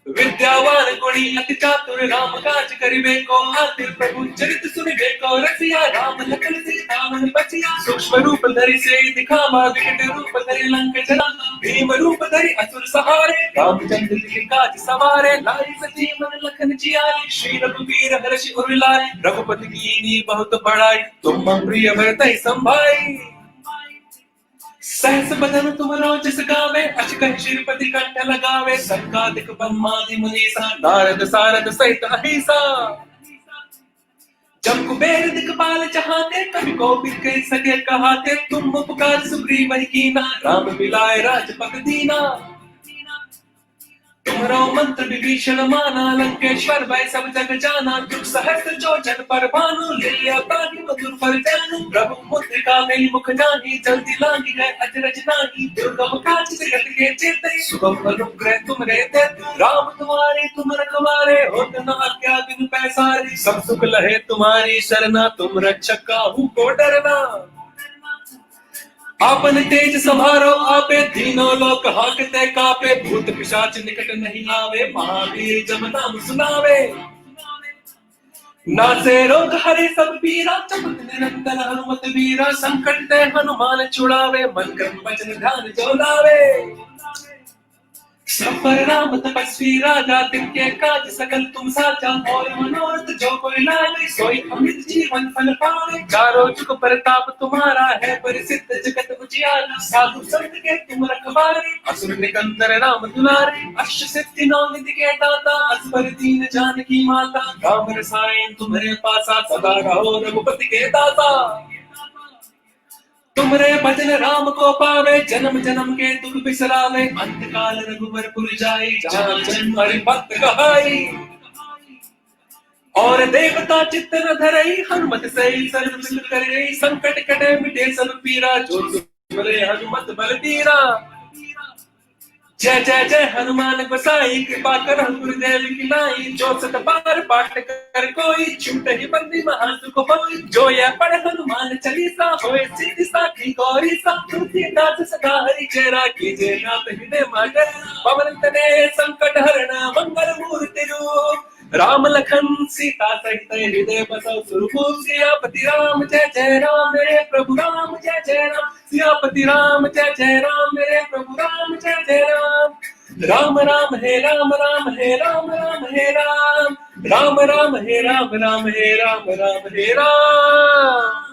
विद्यावान गुणी अति चातुर, राम काज करिबे को आतुर। प्रभु चरित सुनिबे को रसिया, राम लखन सीता मन बचिया। सूक्ष्म रूप धरि से दिखावा, विकट रूप धरि लंक जलावा। भीम रूप धरि असुर सहारे, रामचंद्र जी काज सवारे, लाई सजीवन लखन जियाए, श्री रघुवीर हर्षि उर लाए, रघुपति कीन्ही बहुत बड़ाई, तुम मम प्रिय भरतहि संभाई। सहस बदन तुम रोजस गावे, अश्कन श्रीपति कंठ लगावे, सनकादिक ब्रह्मादि मुनीसा, नारद सारद सहित अहिसा। जब कुबेर दिखपाल चाहते, कभी को भी कह सके कहाते, तुम उपकार सुग्रीव ही कीना, राम मिलाए राजपद दीना। तुम्हारो मंत्र विभीषण माना, लंकेश्वर भय सब जग जाना, दुख सहस्त्र जो जन पर भानु, लिया ताहि मधुर फल जानू। प्रभु मुद्रिका गई मुख जानी, जल्दी लांगी गए अजरज नाही, दुर्गम काज जगत के जेते, सुगम अनुग्रह तुम रहते, राम तुम्हारे तुम रखवारे, होत न आज्ञा बिनु पैसारे, सब सुख लहे तुम्हारी शरणा, तुम रक्षक काहू को डरना। आपन तेज समारो आपे, तीनों लोक हाकते कापे, भूत पिशाच निकट नहीं आवे, महावीर जब नाम सुनावे। नासे रोग हरे सब पीरा, जपत निरंतर हनुमत वीरा, संकट ते हनुमान छुड़ावे, मन क्रम वचन ध्यान जो लावे। सब पर राम तपस्वी राजा, तिनके काज सकल तुम साजा, और मनोरथ जो कोई लावे, सोई अमृत जीवन फल पावे। चारों जुग प्रताप तुम्हारा है, परिसिद्ध जगत उजियारा, साधु संत के तुम रखवारे, असुर निकंदन राम दुलारे। अष्ट सिद्धि नौ निधि के दाता, असबर दीन जानकी माता, राम रसायन तुम्हारे पासा, सदा रहो रघुपति के दाता। तुमरे भजन राम को पावे, जन्म जन्म के दुख बिसरावे, अंत काल रघुबर पुर जाई, जहाँ जन्म हरि भक्त कहाई। और देवता चित्त न धरई, हनुमत से सर्व सिद्ध करई, संकट कटे मिटे सब पीरा, जो सुमरे हनुमत बलबीरा। जय जय जय हनुमान गोसाई, कृपा करहु गुरुदेव की नाई, जो सत बार पाठ कर कोई, छूटे ही बंदी महासुख होई। जो यह पढ़ हनुमान चालीसा, होए सिद्धि साखी गौरी सा, तुलसीदास सदा हरि चेरा, कीजे नाथ हृदय मागर। पवन तनय संकट हरण, मंगल मूर्ति रूप, राम लखन सीता सहित हृदय बसौ सुरभूप। सियापति राम जय जय राम, मेरे प्रभु राम जय जय राम, सियापति राम जय जय राम, मेरे प्रभु राम जय जय राम। राम राम हे राम, राम हे राम, राम हे राम, राम राम हे राम, राम हे राम, राम हे राम।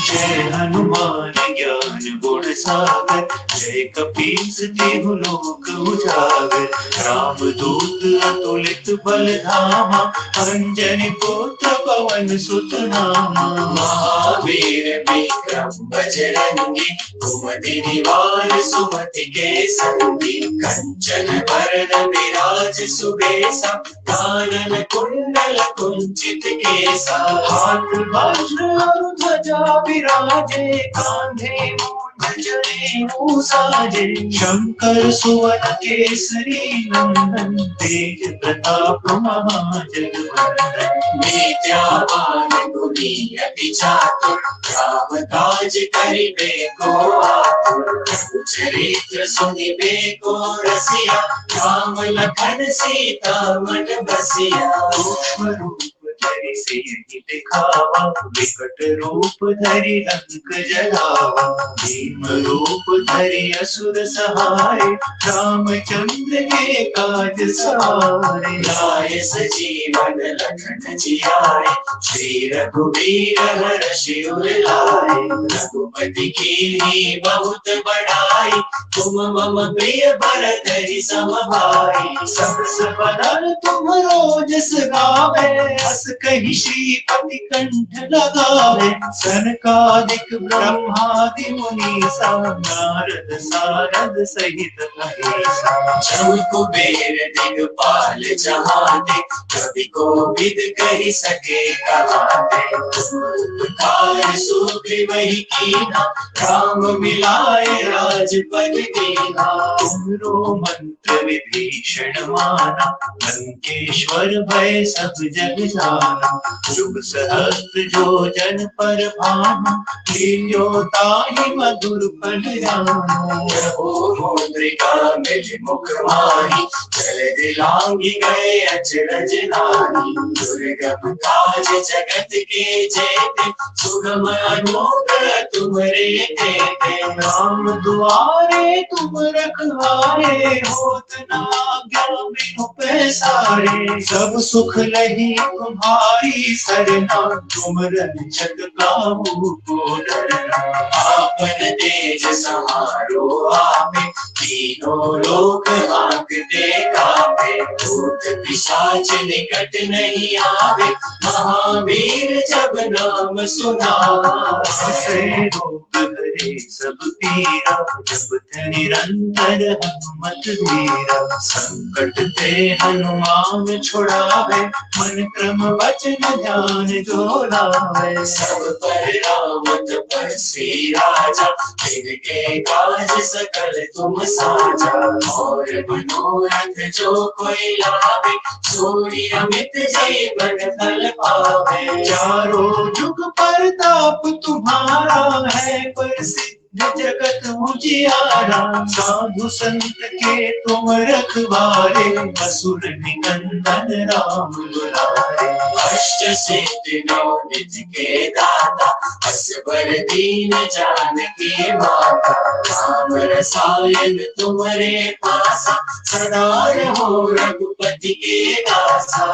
जय हनुमान ज्ञान गुण सागर, जय कपीस तिहु लोक उजागर। राम दूत अतुलित बल धामा, अंजनी पुत्र पवन सुत नामा। महावीर विक्रम बजरंगी, कुमति निवार सुमति के संगी। कंचन वरन विराज सुबेसा, कानन कुंडल कुंचित केसा। हाथ वज्र और ध्वजा विराजे, कांधे मूंज जनेऊ साजे। शंकर सुवन केसरी नंदन, तेज प्रताप महाजगवंदन। विद्यावान गुणी अति चातुर, राम काज करिबे को आतुर। चरित्र सुनिबे को रसिया, राम लखन सीता मन बसिया। सूक्ष्म रूप धरि सियहि दिखावा, विकट रूप धरि लंक जलावा। भीम रूप धरि असुर सहाय, रामचंद्र के काज सवारे। लाए सजीवन लखन जियाए, श्री रघुवीर हर्षि उर लाए। रघुपति कीन्ही बहुत बड़ाई, तुम मम प्रिय भरतहि सम भाई। सहस बदन तुमरो जस गावे, हस कहि श्रीपति कंठ लगावे। सनकादिक ब्रह्मादि मुनीसा, नारद सारद सहित अहिसा। जब कुबेर दिखपाल चाहते, कवि कोविद कहि सके कहाते। उपकार सुग्रीव ही कीन्हा, राम मिलाए राजपद दीन्हा। तुमरो मंत्र विभीषण माना, लंकेश्वर भय सब जग जाना। जाना। शुभ सहस्त्र जो जन पर भानु, लील्यो ताहि मधुर फल जाना। प्रभु मुद्रिका मिल मुख माही, जल दिलांगी गए अचरज नारी। दुर्गम काज जगत के जेते, सुगम अनुग्रह तुमरे देते। राम दुआरे तुम रखवारे, होत न आज्ञा बिनु पैसारे। सब सुख लही तुम्हारी सरना, तुमरन जग काहू को डरना। आपन तेज समारो आपे, तीनों लोक हांकते कांपे। भूत पिशाच निकट नहीं आवे, महावीर जब नाम सुनावे। रोग हरे सब पीरा, जपत निरंतर हनुमत वीरा। संकट ते हनुमान छुड़ावे, मन क्रम वचन ध्यान जो लावे। सब पर राम तपस्वी राजा, तिनके काज सकल तुम साजा। और मनोरथ जो कोई लावे, सोई अमित जीवन फल पावे। चारों जुग परताप तुम्हारा है, प्रसिद्ध जगत उजियारा। साधु संत के तुम रखवारे, असुर निकंदन राम दुलारे। अष्ट सिद्धि नौ निधि के दाता, असबर दीन जानकी माता। राम रसायन तुम्हारे पासा, सदा रहो रघुपति के दासा।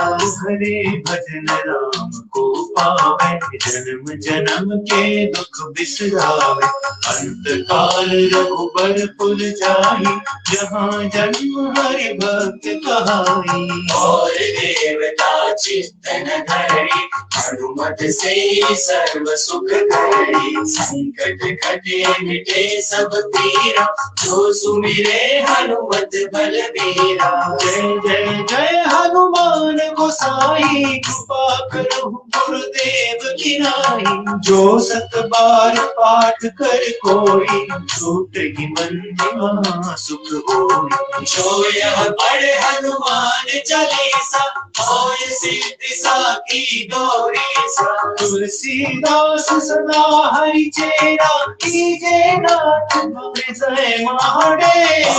हरे भजन राम को पावे, जन्म जन्म के दुख बिसरावे। अंत काल रघुबर पुर जाहि, जहाँ जन्म हरि भक्त कहाई। और देवता चित्तन धरि, हनुमत से सर्व सुख करी। संकट कटे मिटे सब पीरा, जो सुमिरे हनुमत बलबीरा। जय जय जय हनुमान गोसाई, कृपा करहु गुरुदेव की नाई। जो सत बार पाठ कर कोई, छूटहि बंदी महा सुख होई। जो यह पढ़े हनुमान चालीसा, होय सिद्धि साखी गौरीसा। तुलसीदास सदा हरि चेरा, कीजे नाथ हृदय महाडेरा।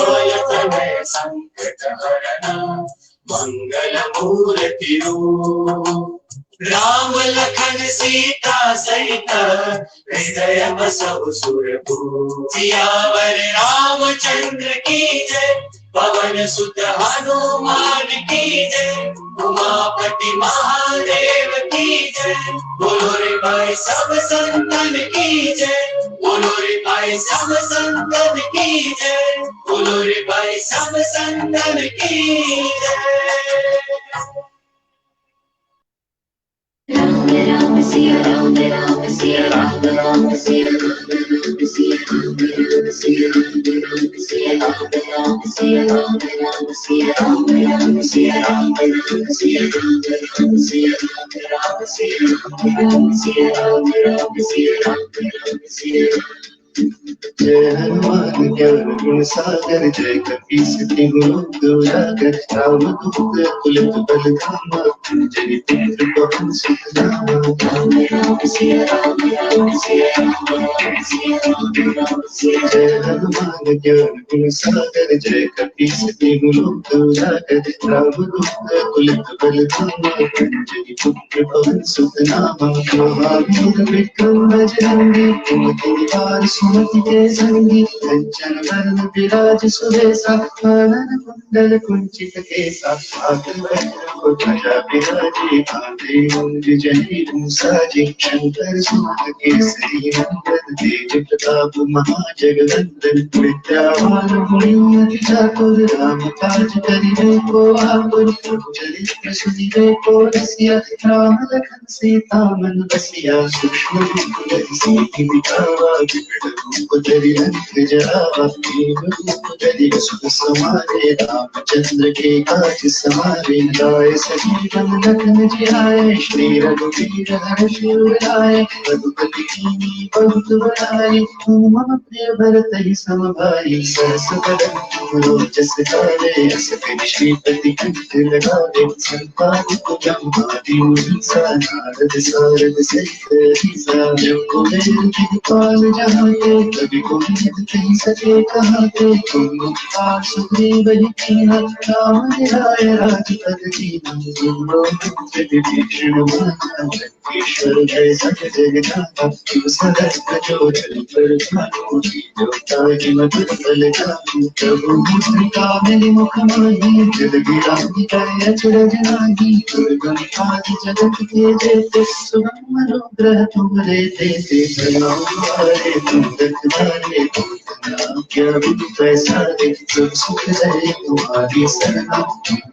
संकट हरना मंगल मूर्ति रूप, राम लखन सीता सहित, हृदय बसहु सुरभूप। सियावर रामचंद्र की जय, पवन सुत हनुमान की जय। उमापति महादेव की जय, बोलो रे भाई सब संतन की जय। बोलो रे भाई सब संतन की जय। बोलो रे भाई सब संतन की जय। राम राम सिया राम, राम सिया राम, राम सिया राम, राम सिया राम, राम सिया राम, राम सिया राम, राम सिया राम, राम सिया राम, राम सिया राम, राम सिया राम, राम सिया राम, राम सिया राम, राम सिया राम, राम सिया राम, राम सिया राम। जय हनुमान ज्ञान गुण सागर, जय कपीस तिहु लोक उजागर। रामदूत अतुलित बल धामा, अंजनी पुत्र पवन सुत नामा। राम राम सिया राम, राम सिया राम, राम सिया राम, राम सिया राम। जय हनुमान ज्ञान गुण सागर, जय कपीस तिहु लोक उजागर। रामदूत अतुलित बल धामा, अंजनी पुत्र पवन सुत नामा। महावीर विक्रम बजरंगी, कुमति निवार सुमति के संगी। कंचन वरण विराज सुबेसा, कानन कुंडल कुंचित केसा। हाथ वज्र ध्वजा विराजे, कांधे मूंज जनेऊ साजे। शंकर सुत केसरी नंदन, तेज प्रताप महाजगवंदन। विद्यावान गुणी अति चातुर, राम काज करिबे को आतुर। चरित्र सुनिबे को रसिया, राम लखन सीता मन बसिया। सूक्ष्म रूप धरि सिद्धि दिखावा, विकट रूप धरि लंक जरावा। भीम रूप धरि सुख समारे, रामचंद्र के काज सवारे। लाए सजीवन लखन जियाए, श्री रघुवीर हर्षि उर लाए रघुपति कीनी बहुत बड़ाई मम प्रिय भरत ही सम भाई सरस बदन तुम जस गावे अस कहि श्रीपति कंठ लगावे संपादित ब्रह्मादि मुनीसा नारद सारद सहित ईसा जब कुबेर दिखपाल जहाँ ते कभी कोई नित कही सके कहाँ ते तुम उपकार सुग्रीव ही कीन्हा राम मिलाए राजपद दीन्हा तुमरो मित्र विभीषण माना ईश्वर जय सत जगन्नाथ शिव सहस्त्र जो जल पर भानु जोता ही मधुर फल जानु प्रभु मुद्रिका मेरि मुख माही जल गिरानी जय अचरज नाही दुर्गम काज जगत के जेते सुगम अनुग्रह तुम्हारे देते प्रणाम तुम्हारे तुम रखवारे क्या भी पैसा दे सब सुख दे तुम्हारी शरण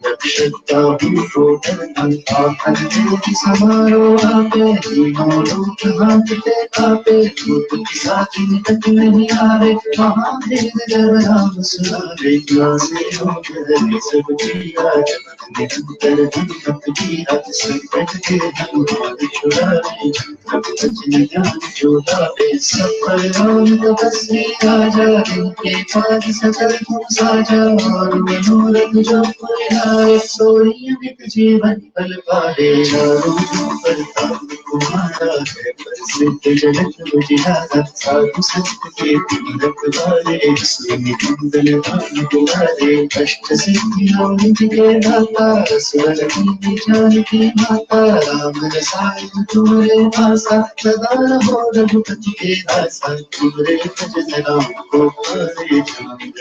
रक्षकता भूषो आखन ज्योति समारो आपे तीनों लोक हाथते कापे धूप की साथी निकट नहीं आवे महादेव जब नाम सुनावे नासे रोग हरे सब पीरा जगत निरंतर धन पीरा संकट के हनुमान छुड़ावे वचन ज्ञान जोड़ावे सफल राम तपस्वी राजा जिनके पाद सकल गुण साजा और मनोरथ जो कोई लाए सोई अमित जीवन फल पाए चारों पर ताप तुम्हारा है प्रसिद्ध जगत उजियारा साधु संत के तीरथ वाले सुनि कुंडल भान तुम्हारे अष्ट सिद्धि निधि के दाता स्वर की जान की माता राम रसायन तुम्हारे आसा सदा रहो रघुपति के दासा तुम्हारे भजन राम को पारे जान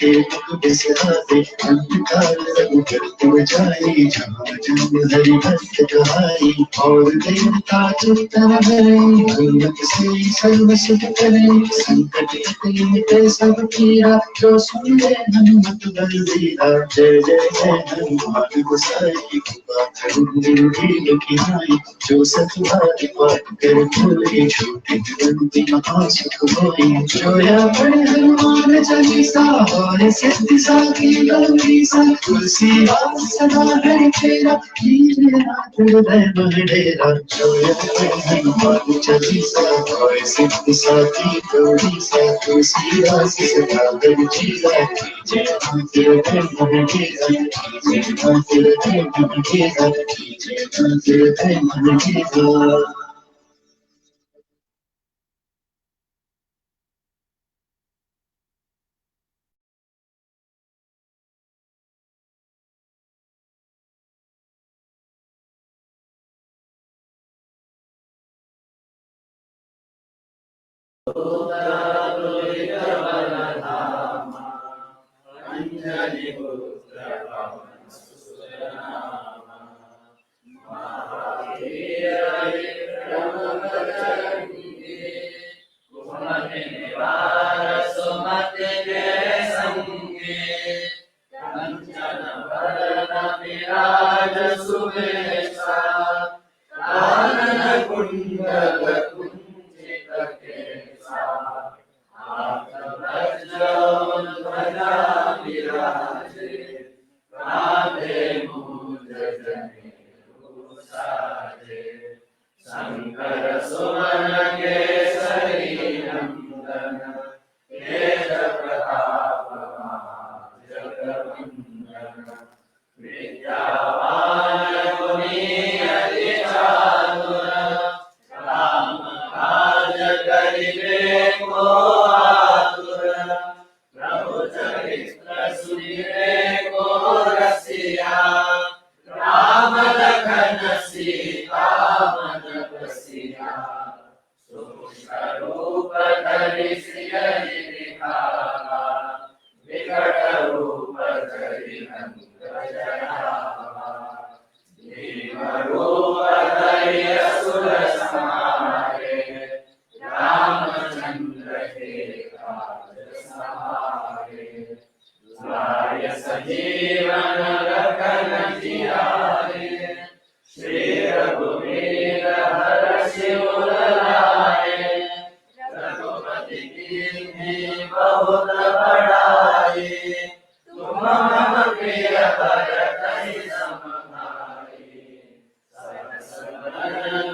के दुख बिसरावे अंतकाल रघुबर तुम जाए जहाँ जन्म हरि भक्त कहाई और देवता चित्तन भरे हनुमत से सर्व सुख करे संकट कटे मिटे सब पीरा जो सुन ले हनुमत बलवीरा जय जय जय हनुमान गोसाई कृपा करो गुरुदेव की नाई जो सतुहारी पाठ कर कोई छोटे बंदी महा सुख होई जो या पढ़े हनुमान चालीसा और सिद्धि साखी गौरीसा तुलसीदास सदा हरि तेरा कीजे नाथ हृदय मह डेरा जो या पढ़े हनुमान चालीसा और सिद्धि साखी गौरीसा तुलसीदास सदा हरि तेरा कीजे नाथ हृदय मह डेरा कीजे नाथ हृदय मह डेरा कीजे नाथ हृदय मह डेरा।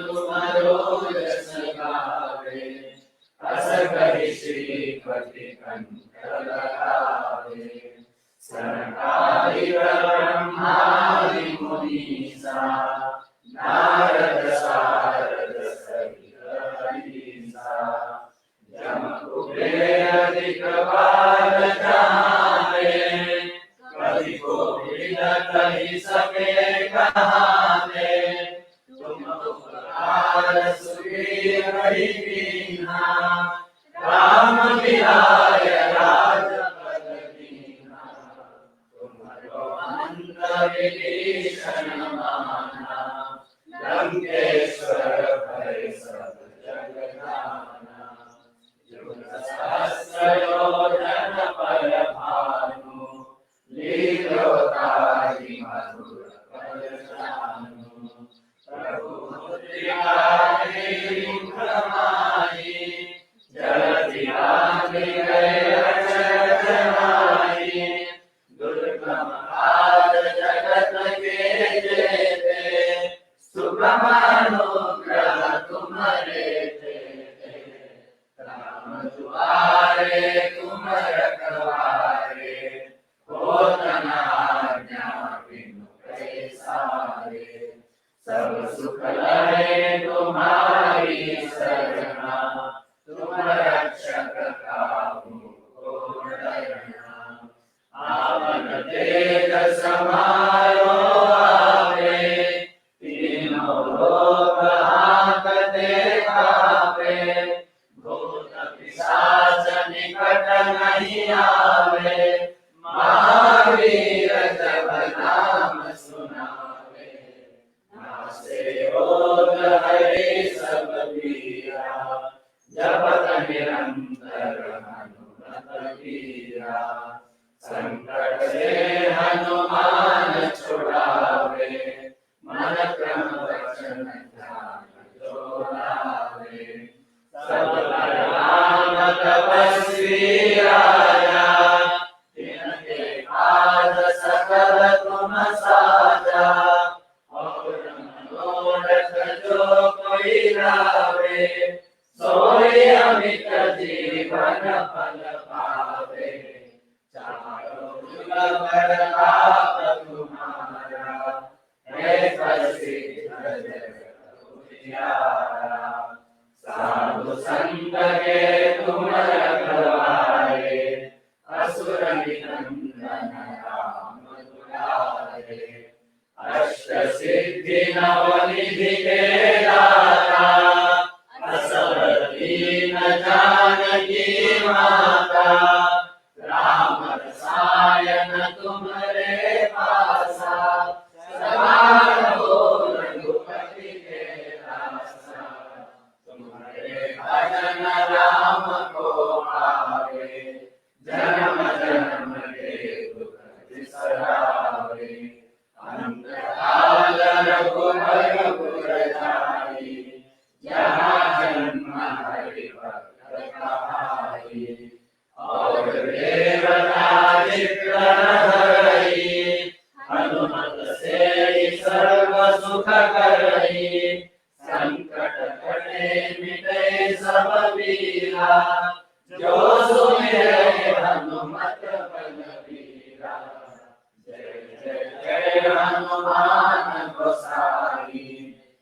तुम्हारो पति कंठ लगावे। सनकादिक ब्रह्मादि मुनीसा नारद सारद सहित अहिसा। यम कुबेर दिक पाल जाने कवि कोविद कहि सके कहाने। तुम उपकार सुग्रीव ही कीन्हा राम मिलाय राजपद दीन्हा। तुम्हरो अंत विभीषण माना लंकेश्वर भय सब जग जाना। युग सहस्र योजन पर भानु लील्योताहि मधुर पद जानु। प्रभु मुद्रिका मुख माहि जलधि लांघि गए अचरज माहि। दुर्गम काज जगत के जेते सुगम अनुग्रह तुम्हारे तेते। राम दुआरे तुम रखवारे होत न आज्ञा बिनु पैसारे। सब सुख लहे तुम्हारी सरना तुम रक्षक काहू को डरना। आवन तेज समारो आवे तीनों लोक हांकते कांपे। भूत पिशाच निकट नहीं आवे महावीर जब नाम सुनावे। नासे रोग हरे सब पीरा जपत निरंतर हनुमत वीरा। संकट से हनुमान छुड़ावे मन क्रम वचन ध्यान जो लावे। सब पर राम तपस्वी राजा तिनके काज सकल तुम साजा। और मनोरथ जो कोई लावे सोई अमित जीवन फल पावे। चारों जुग प्रताप तुम्हारा है प्रसिद्ध जगत उजियारा। साधु संत के तुम रखवारे असुर निकंदन राम दुलारे। अष्ट सिद्धि नवनिधि के दाता असबर दीन जानकी माता। राम रसायन तुम्हारे पासा सदा रहो रघुपति के दासा। तुम्हारे भजन राम को पावे जन्म जन्म के दुख बिसरावे। अंत काल रघुबर पुर जाई जहाँ जन्म हरि भक्त कहाई। और देवता चित्त धरई हनुमत से सर्व सुख करई। संकट कटे मिटे सब पीरा जो सुमिरै हनुमत बलबीरा। जय जय जय हनुमान गोसाई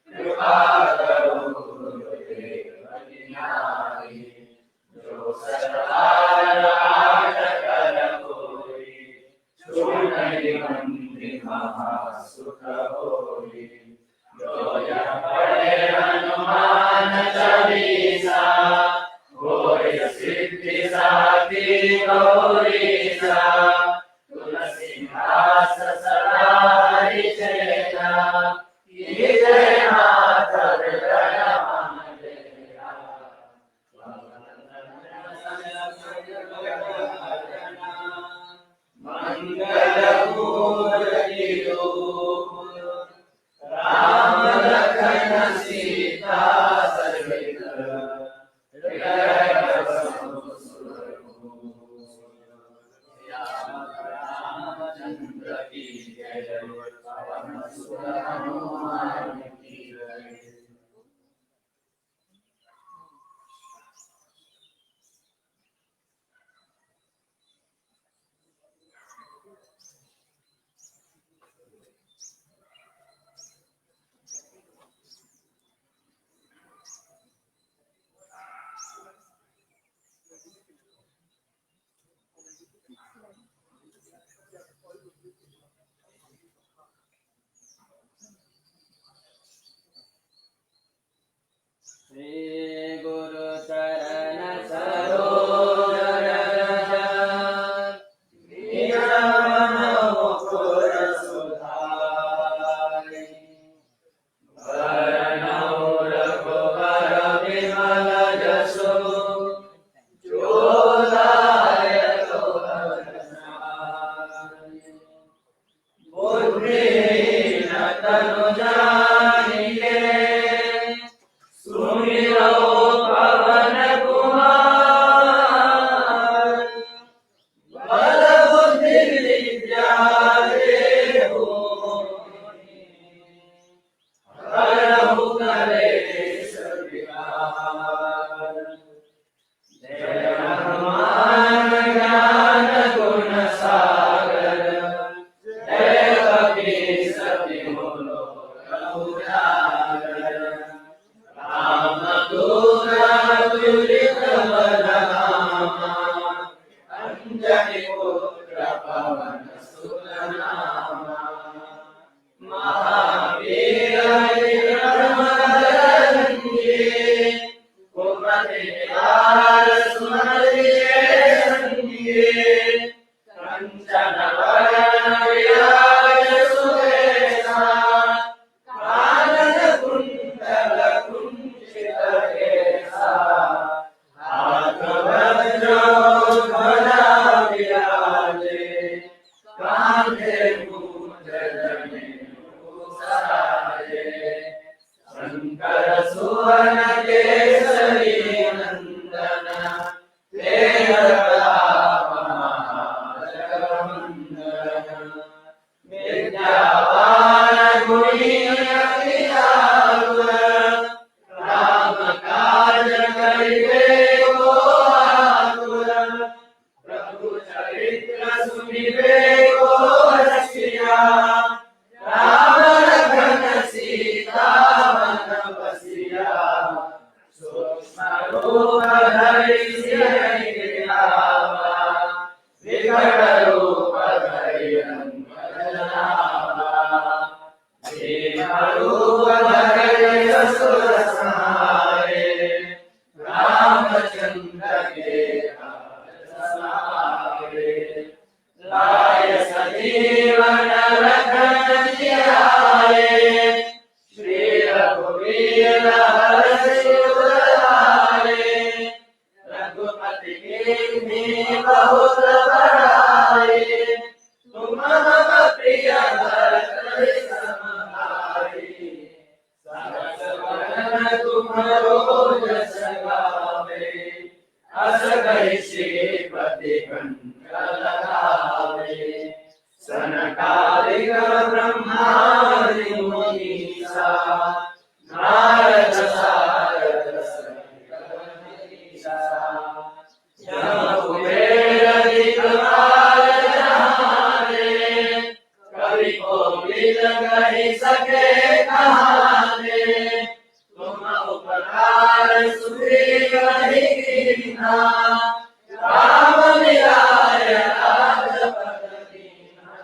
कृपा करो गुरुदेव की नाई। जो सतबार आठ कर कोई छूटहि बंधि महा सुख होई। जो यह पढ़े हनुमान चालीसा होय सिद्धि साखी गौरीसा। तुलसीदास सदा हरिचेरा कीजय मात हृदय मंडेरा। मंगल मूर्ति रूप राम लखन सीता सहित हृदय बसहु सुरभूप। रामचंद्र की जय पवन सुत हनुमान की जय। सुवर्ण केसरी नंदन तेज प्रताप महाजगवंदन विद्यावान गुणी अति आतुर राम काज करिबे को आतुर प्रभु चरित्र सुनिबे को रसिया राम लखन सीता मन बसिया सूक्ष्म रूप धरि सियहि गिरावा विकट रूप धरि रंग जनावा भीम रूप धरि असुर संहारे रामचंद्र के काज सवारे लाय सजीवन लखन जियाए श्री रघुवीर हर्षि उद्धारे रघुपति कीन्ही बहुत बड़ाई तुम मम प्रिय भरत सम भाई सहस वदन तुम्हरो जस गावे अस कहि श्रीपति कंठ लगावे सनकादिक ब्रह्मादि मुनीसा नारद सारद सहित अहिसा जम कुबेर दिक्पाल जहाने कवि कोविद कहि सके कहाने तुम उपकार सुग्रीव ही कीन्हा राम मिलाय राजपद दीन्हा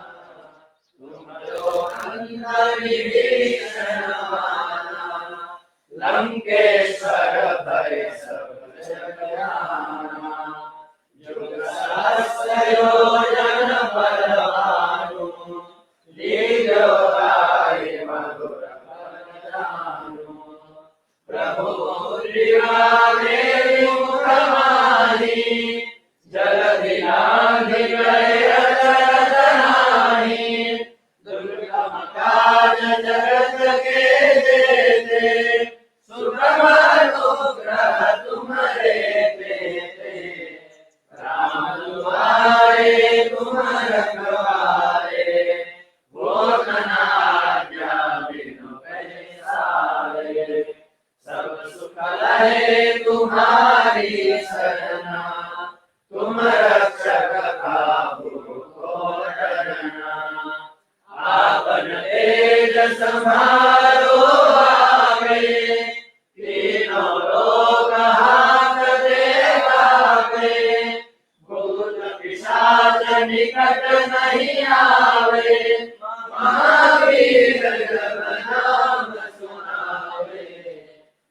तुम जो अंतर विभीषण माना लंकेश्वर भय सब जग जाना युग सहस्र योजन बलवानु लील्यो गाय मधुर फल जानू प्रभु मुद्रिकामे मुख माही जलधि लांघि गए अचरज नाही दुर्गम काज जगत के जेते सुगम अनुग्रह तुम्हारे तेते राम दुआरे तुम रखवारे वो आज्ञा बिनु पैसारे सब सुख लहे तुम्हारी शरणा तुम रक्षक काहू को डरना आपन तेज संभालो आगे तीनों लोक हाथ देवागे भूत पिशाच निकट नहीं आवे महावीर जब नाम सुनावे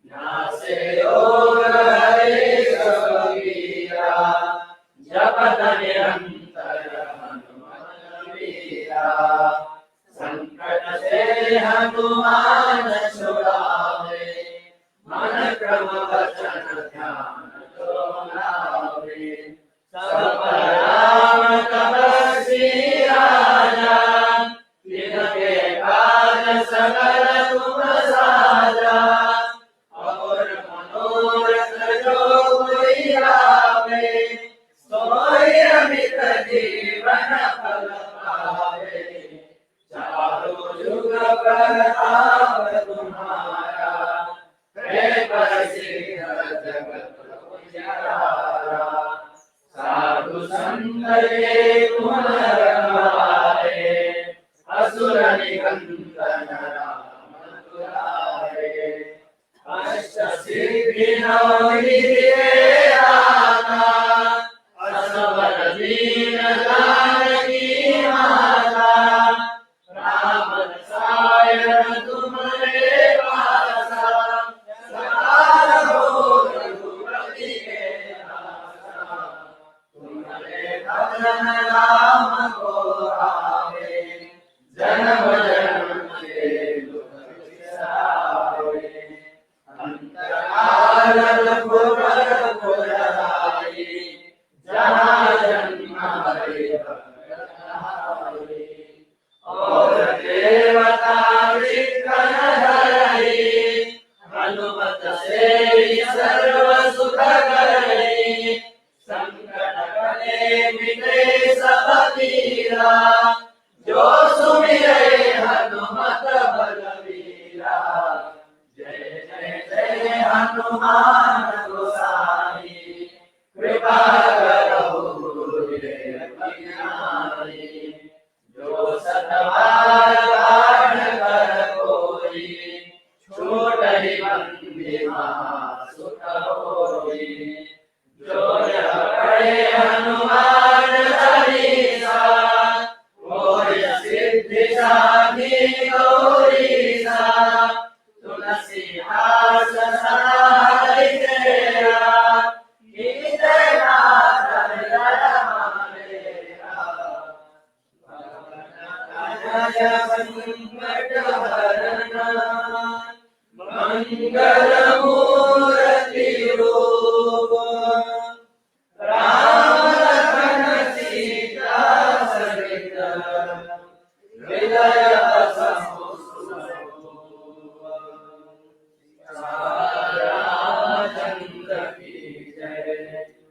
नासे रोग हरे सब वीरा जपत निरंतर हनुमत वीरा संकट से हनुमान छुड़ावे मन क्रम वचन ध्यान जो लावे सब राम तपस्वी राजा तिनके काज सकल तुम साजा और मनोरथ जो कोई आवे सोई अमित जीवन फल पावे चारों युग प्रताप तुम्हारा है प्रसिद्ध जगत उजियारा साधु संत के तुम रखवारे असुर निकंदन राम दुलारे अष्ट सिद्धि नव निधि दाता असवर दीन जानकी माता राम रसायन तुम्हारे पासा सकाल हो रघुपति के दासा तुम्हारे भजन राम को आवे जन्म जन्म के दुख बिसरावे अंतराल रघुबर सेवी सर्व सुख करई, संकट कटे मिटे सब पीरा, जो सुमिरै हनुमत बलवीरा। जय जय जय हनुमान गोसाई, कृपा करो गुरुदेव की नाई। जो सतबार पाठ कर कोई, छोटहि बंदी महा सुख होई। जो यह पढ़े हनुमान चालीसा, होय सिद्धि साधी गौरीसा। तुलसीदास सहाय तेरा, कीजय नाथ हृदय मेरा। जय संकट हरना, मंगल मूर्ति रूप, राम लखन सीता सहित हृदय बसहु सुरभूप। रामचंद्र की जय,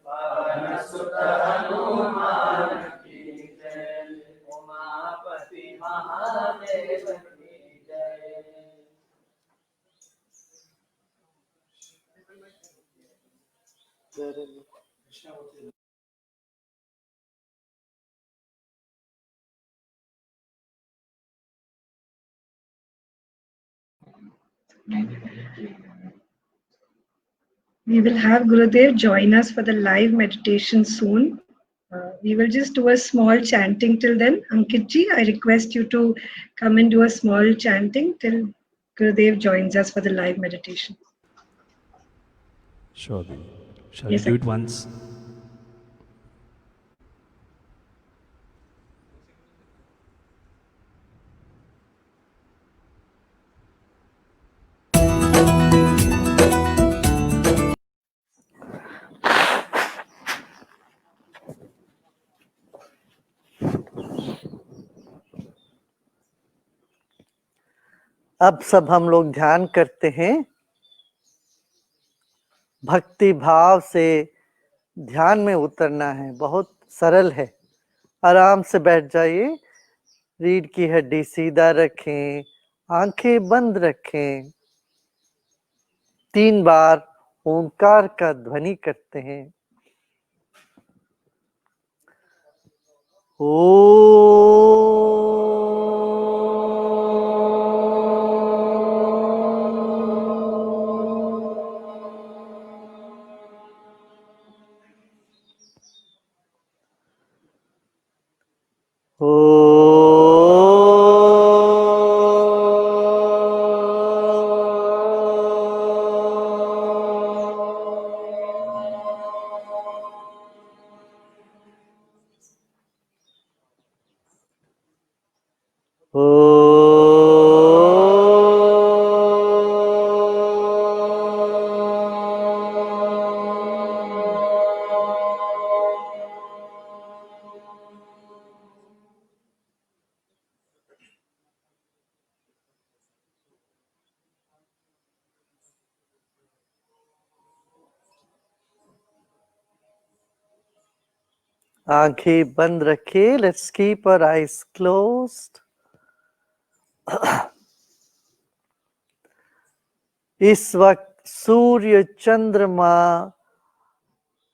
पवन सुत हनुमान की जय, उमापति महादेव की जय। We will have Gurudev join us for the live meditation soon. We will just do a small chanting till then. Ankitji, I request you to come and do a small chanting till Gurudev joins us for the live meditation. Sure. Shall Yes, we do sir. it once? अब सब हम लोग ध्यान करते हैं। भक्ति भाव से ध्यान में उतरना है, बहुत सरल है। आराम से बैठ जाइए, रीढ़ की हड्डी सीधा रखें, आंखें बंद रखें। 3 बार ओंकार का ध्वनि करते हैं। आंखें बंद रखिए। Let's keep our eyes closed. इस वक्त सूर्य चंद्रमा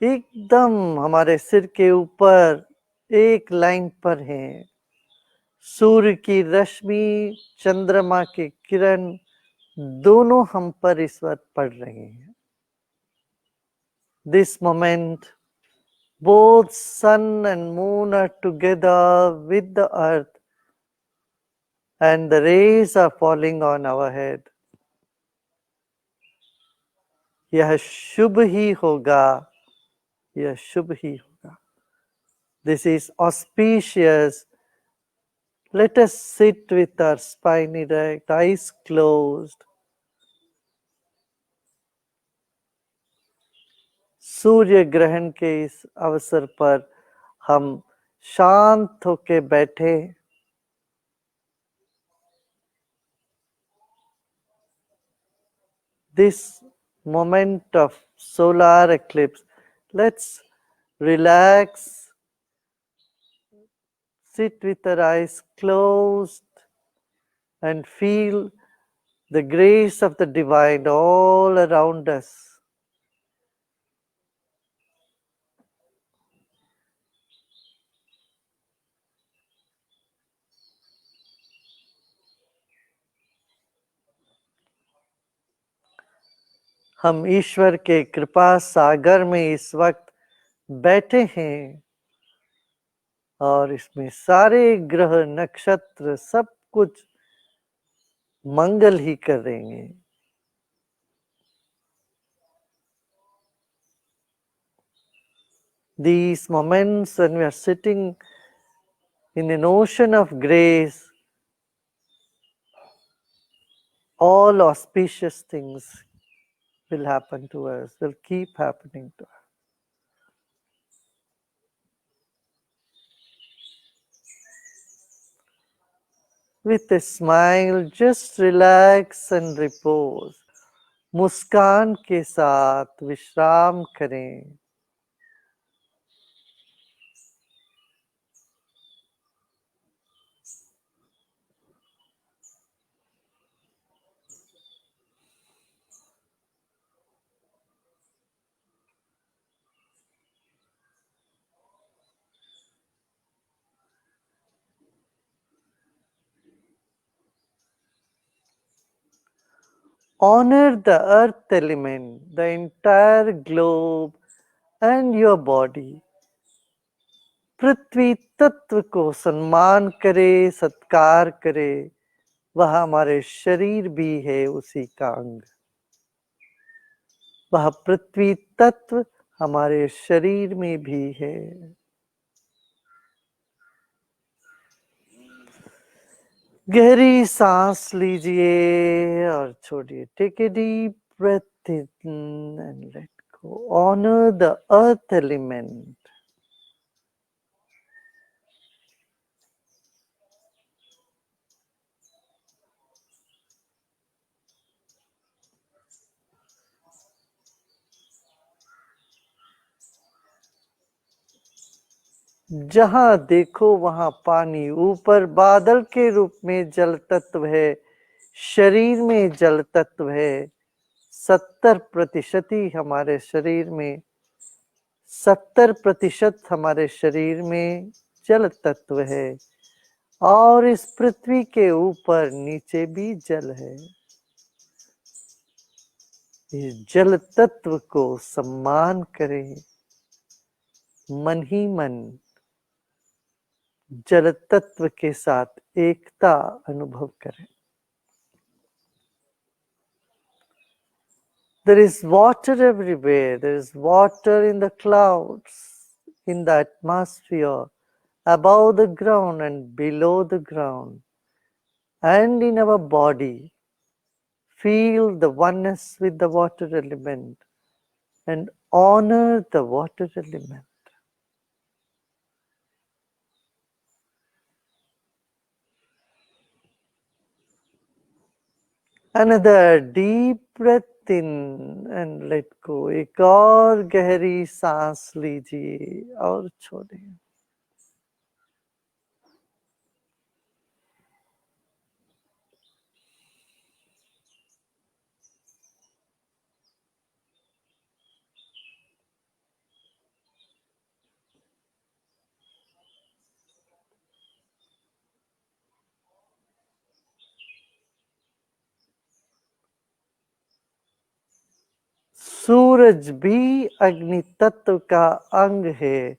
एकदम हमारे सिर के ऊपर एक लाइन पर हैं। सूर्य की रश्मि, चंद्रमा की किरण दोनों हम पर इस वक्त पड़ रहे हैं। This moment, both sun and moon are together with the earth, and the rays are falling on our head. यह शुभ ही होगा, यह शुभ ही होगा। This is auspicious. Let us sit with our spine erect, eyes closed. सूर्य ग्रहण के इस अवसर पर हम शांत होके बैठे। This moment of solar eclipse, let's relax, sit with our eyes closed and feel the grace of the divine all around us. हम ईश्वर के कृपा सागर में इस वक्त बैठे हैं और इसमें सारे ग्रह नक्षत्र सब कुछ मंगल ही करेंगे। These moments when we are sitting in an ocean of grace, all auspicious things will happen to us, will keep happening to us. With a smile, just relax and repose. मुस्कान के साथ विश्राम करें। Honor the earth element, the entire globe and your body. पृथ्वी तत्व को सम्मान करे, सत्कार करे, वह हमारे शरीर भी है उसी का अंग। वह पृथ्वी तत्व हमारे शरीर में भी है। गहरी सांस लीजिए और छोड़िए। Take a deep breath in and let go. Honour the earth element. जहां देखो वहां पानी, ऊपर बादल के रूप में जल तत्व है, शरीर में जल तत्व है। 70% ही हमारे शरीर में 70% हमारे शरीर में जल तत्व है और इस पृथ्वी के ऊपर नीचे भी जल है। इस जल तत्व को सम्मान करें, मन ही मन जल तत्व के साथ एकता अनुभव करें। There is water everywhere. There is water in the clouds, in the atmosphere, above the ground and below the ground, and in our body. Feel the oneness with the water element and honor the water element. Another deep breath in and let go. एक और गहरी सांस लीजिए और छोड़िए। सूरज भी अग्नि तत्व का अंग है।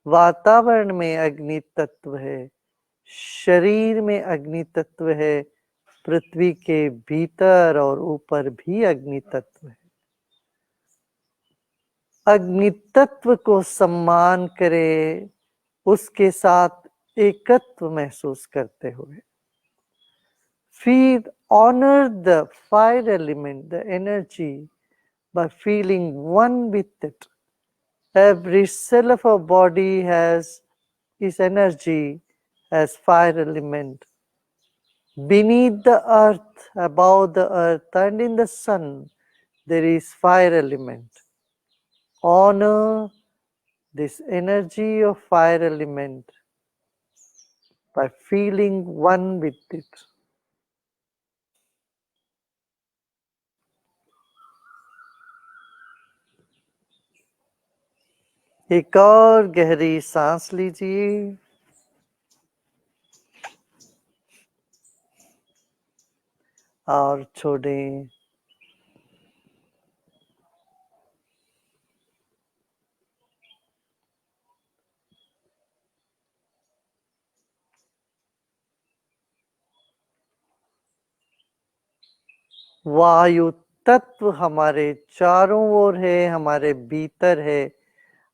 वातावरण में अग्नि तत्व है, शरीर में अग्नि तत्व है, पृथ्वी के भीतर और ऊपर भी अग्नि तत्व है। अग्नि तत्व को सम्मान करें, उसके साथ एकत्व महसूस करते हुए। Feel, honor the fire element, the energy, by feeling one with it. Every cell of our body has its energy as fire element. Beneath the earth, above the earth, and in the sun, there is fire element. Honor this energy of fire element by feeling one with it. एक और गहरी सांस लीजिए और छोड़ें। वायु तत्व हमारे चारों ओर है, हमारे भीतर है,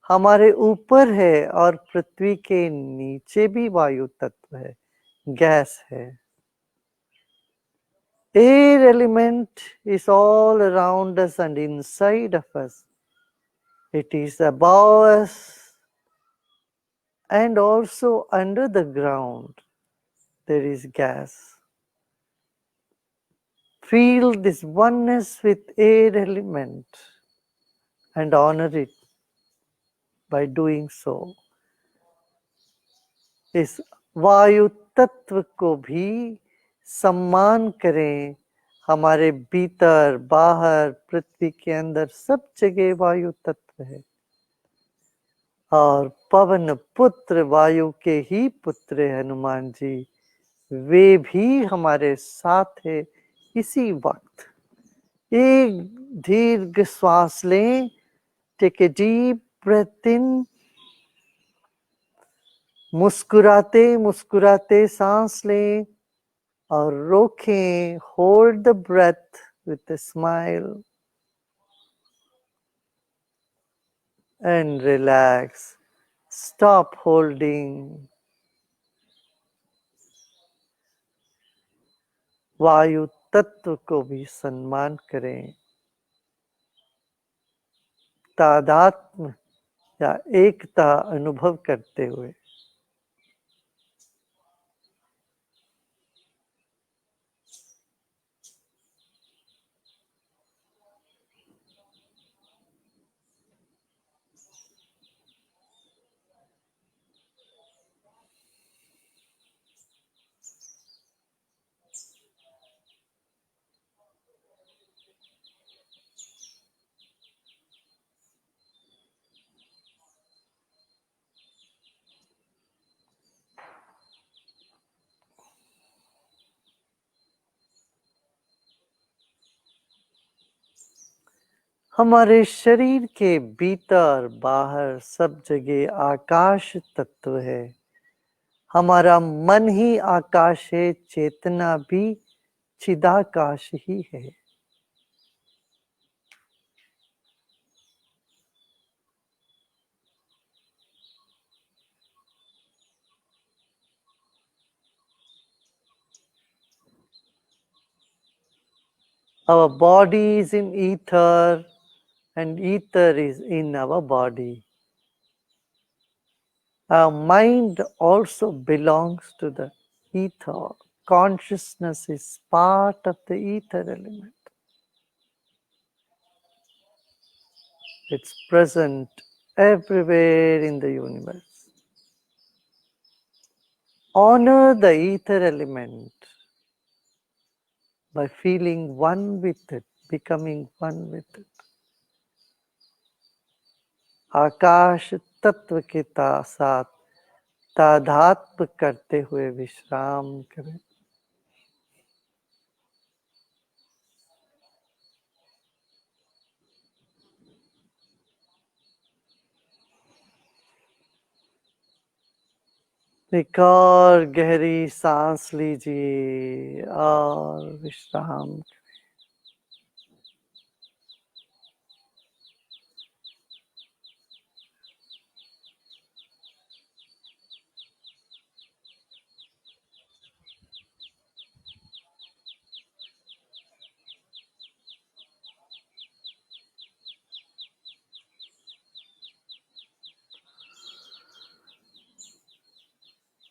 हमारे ऊपर है और पृथ्वी के नीचे भी वायु तत्व है, गैस है। Air element is all around us and inside of us. It is above us and also under the ground. There is gas. Feel this oneness with air element and honor it by doing so. इस वायु तत्व को भी सम्मान करें। हमारे भीतर बाहर पृथ्वी के अंदर सब जगह वायु तत्व है और पवन पुत्र वायु के ही पुत्र है हनुमान जी, वे भी हमारे साथ है। इसी वक्त एक दीर्घ श्वास लें। Take a deep breath in. मुस्कुराते मुस्कुराते सांस लें और रोकें। Hold the breath with a smile and relax. Stop holding. वायु तत्व को भी सम्मान करें। तादात्म्य या एकता अनुभव करते हुए हमारे शरीर के भीतर बाहर सब जगह आकाश तत्व है। हमारा मन ही आकाश है, चेतना भी चिदाकाश ही है। Our body is in ether and ether is in our body. Our mind also belongs to the ether. Consciousness is part of the ether element. It's present everywhere in the universe. Honor the ether element by feeling one with it, becoming one with it. आकाश तत्व के साथ तादात्म्य करते हुए विश्राम करें। एक और गहरी सांस लीजिए और विश्राम करें।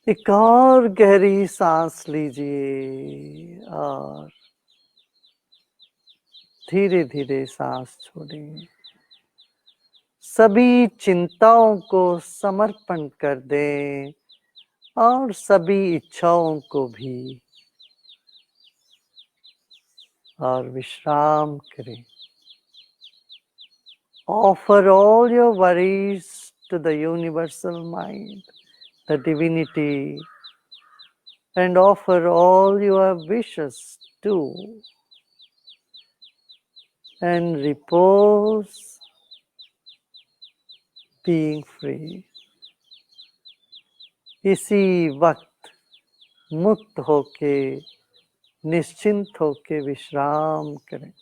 एक और गहरी सांस लीजिए और धीरे धीरे सांस छोड़ें। सभी चिंताओं को समर्पण कर दें और सभी इच्छाओं को भी, और विश्राम करें। Offer all your worries to the universal mind, the divinity, and offer all your wishes too. And repose, being free. इसी वक्त मुक्त होके, निश्चिंत होके विश्राम करें।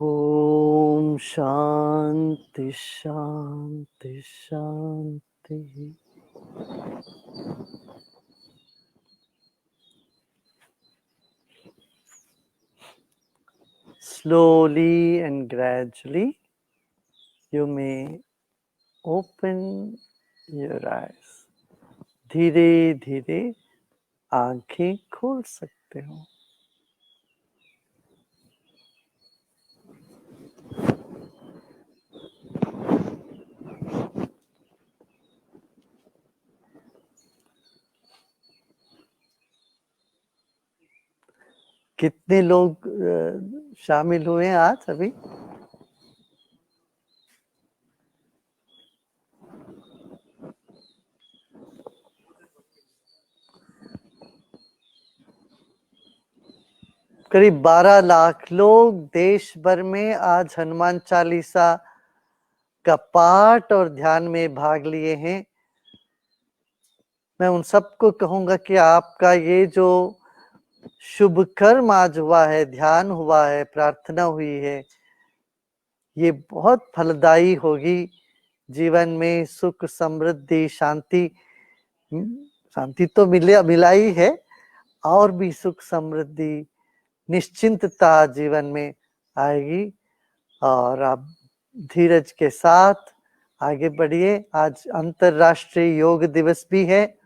Om Shanti Shanti Shanti. Slowly and gradually you may open your eyes. धीरे धीरे आंखें खोल सकते हो. कितने लोग शामिल हुए हैं आज अभी? करीब 12 लाख लोग देश भर में आज हनुमान चालीसा का पाठ और ध्यान में भाग लिए हैं. मैं उन सबको कहूंगा कि आपका ये जो शुभ कर्म आज हुआ है, ध्यान हुआ है, प्रार्थना हुई है, ये बहुत फलदायी होगी. जीवन में सुख समृद्धि शांति तो मिला ही है, और भी सुख समृद्धि निश्चिंतता जीवन में आएगी. और आप धीरज के साथ आगे बढ़िए. आज अंतर्राष्ट्रीय योग दिवस भी है.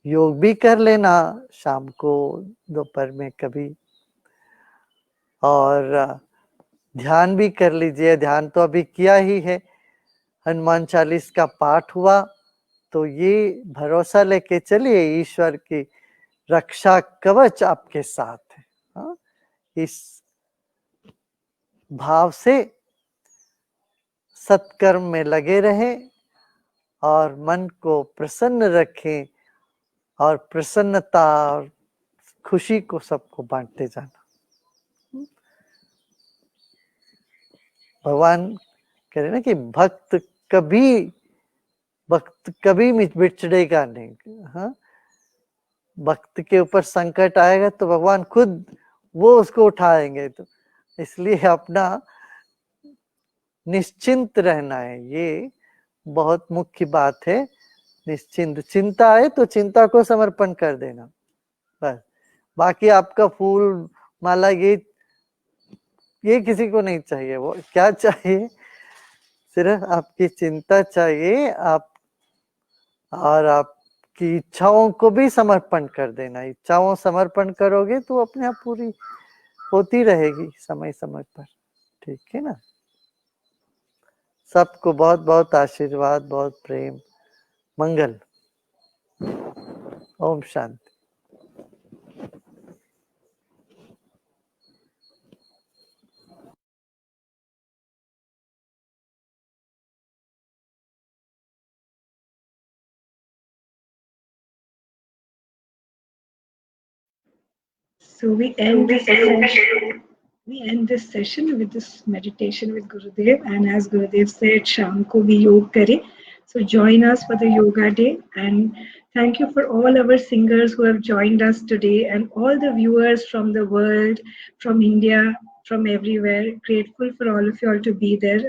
योग भी कर लेना शाम को दोपहर में कभी, और ध्यान भी कर लीजिए. ध्यान तो अभी किया ही है. हनुमान चालीस का पाठ हुआ तो ये भरोसा लेके चलिए ईश्वर की रक्षा कवच आपके साथ है. हाँ? इस भाव से सत्कर्म में लगे रहें और मन को प्रसन्न रखें, और प्रसन्नता और खुशी को सबको बांटते जाना. भगवान कह रहे ना कि भक्त कभी बिछड़ेगा नहीं. हाँ, भक्त के ऊपर संकट आएगा तो भगवान खुद वो उसको उठाएंगे. तो इसलिए अपना निश्चिंत रहना है, ये बहुत मुख्य बात है. निश्चिंत, चिंता आए तो चिंता को समर्पण कर देना बस. बाकी आपका फूल माला ये किसी को नहीं चाहिए. वो क्या चाहिए, सिर्फ आपकी चिंता चाहिए. आप और आपकी इच्छाओं को भी समर्पण कर देना. इच्छाओं समर्पण करोगे तो अपने आप पूरी होती रहेगी समय समय पर. ठीक है ना. सबको बहुत बहुत आशीर्वाद, बहुत प्रेम, मंगल. Om Shanti. So we end this session with this meditation with Gurudev, and as Gurudev said, Sham ko bhi yog kare. So join us for the yoga day, and thank you for all our singers who have joined us today, and all the viewers from the world, from India, from everywhere. Grateful for all of you all to be there.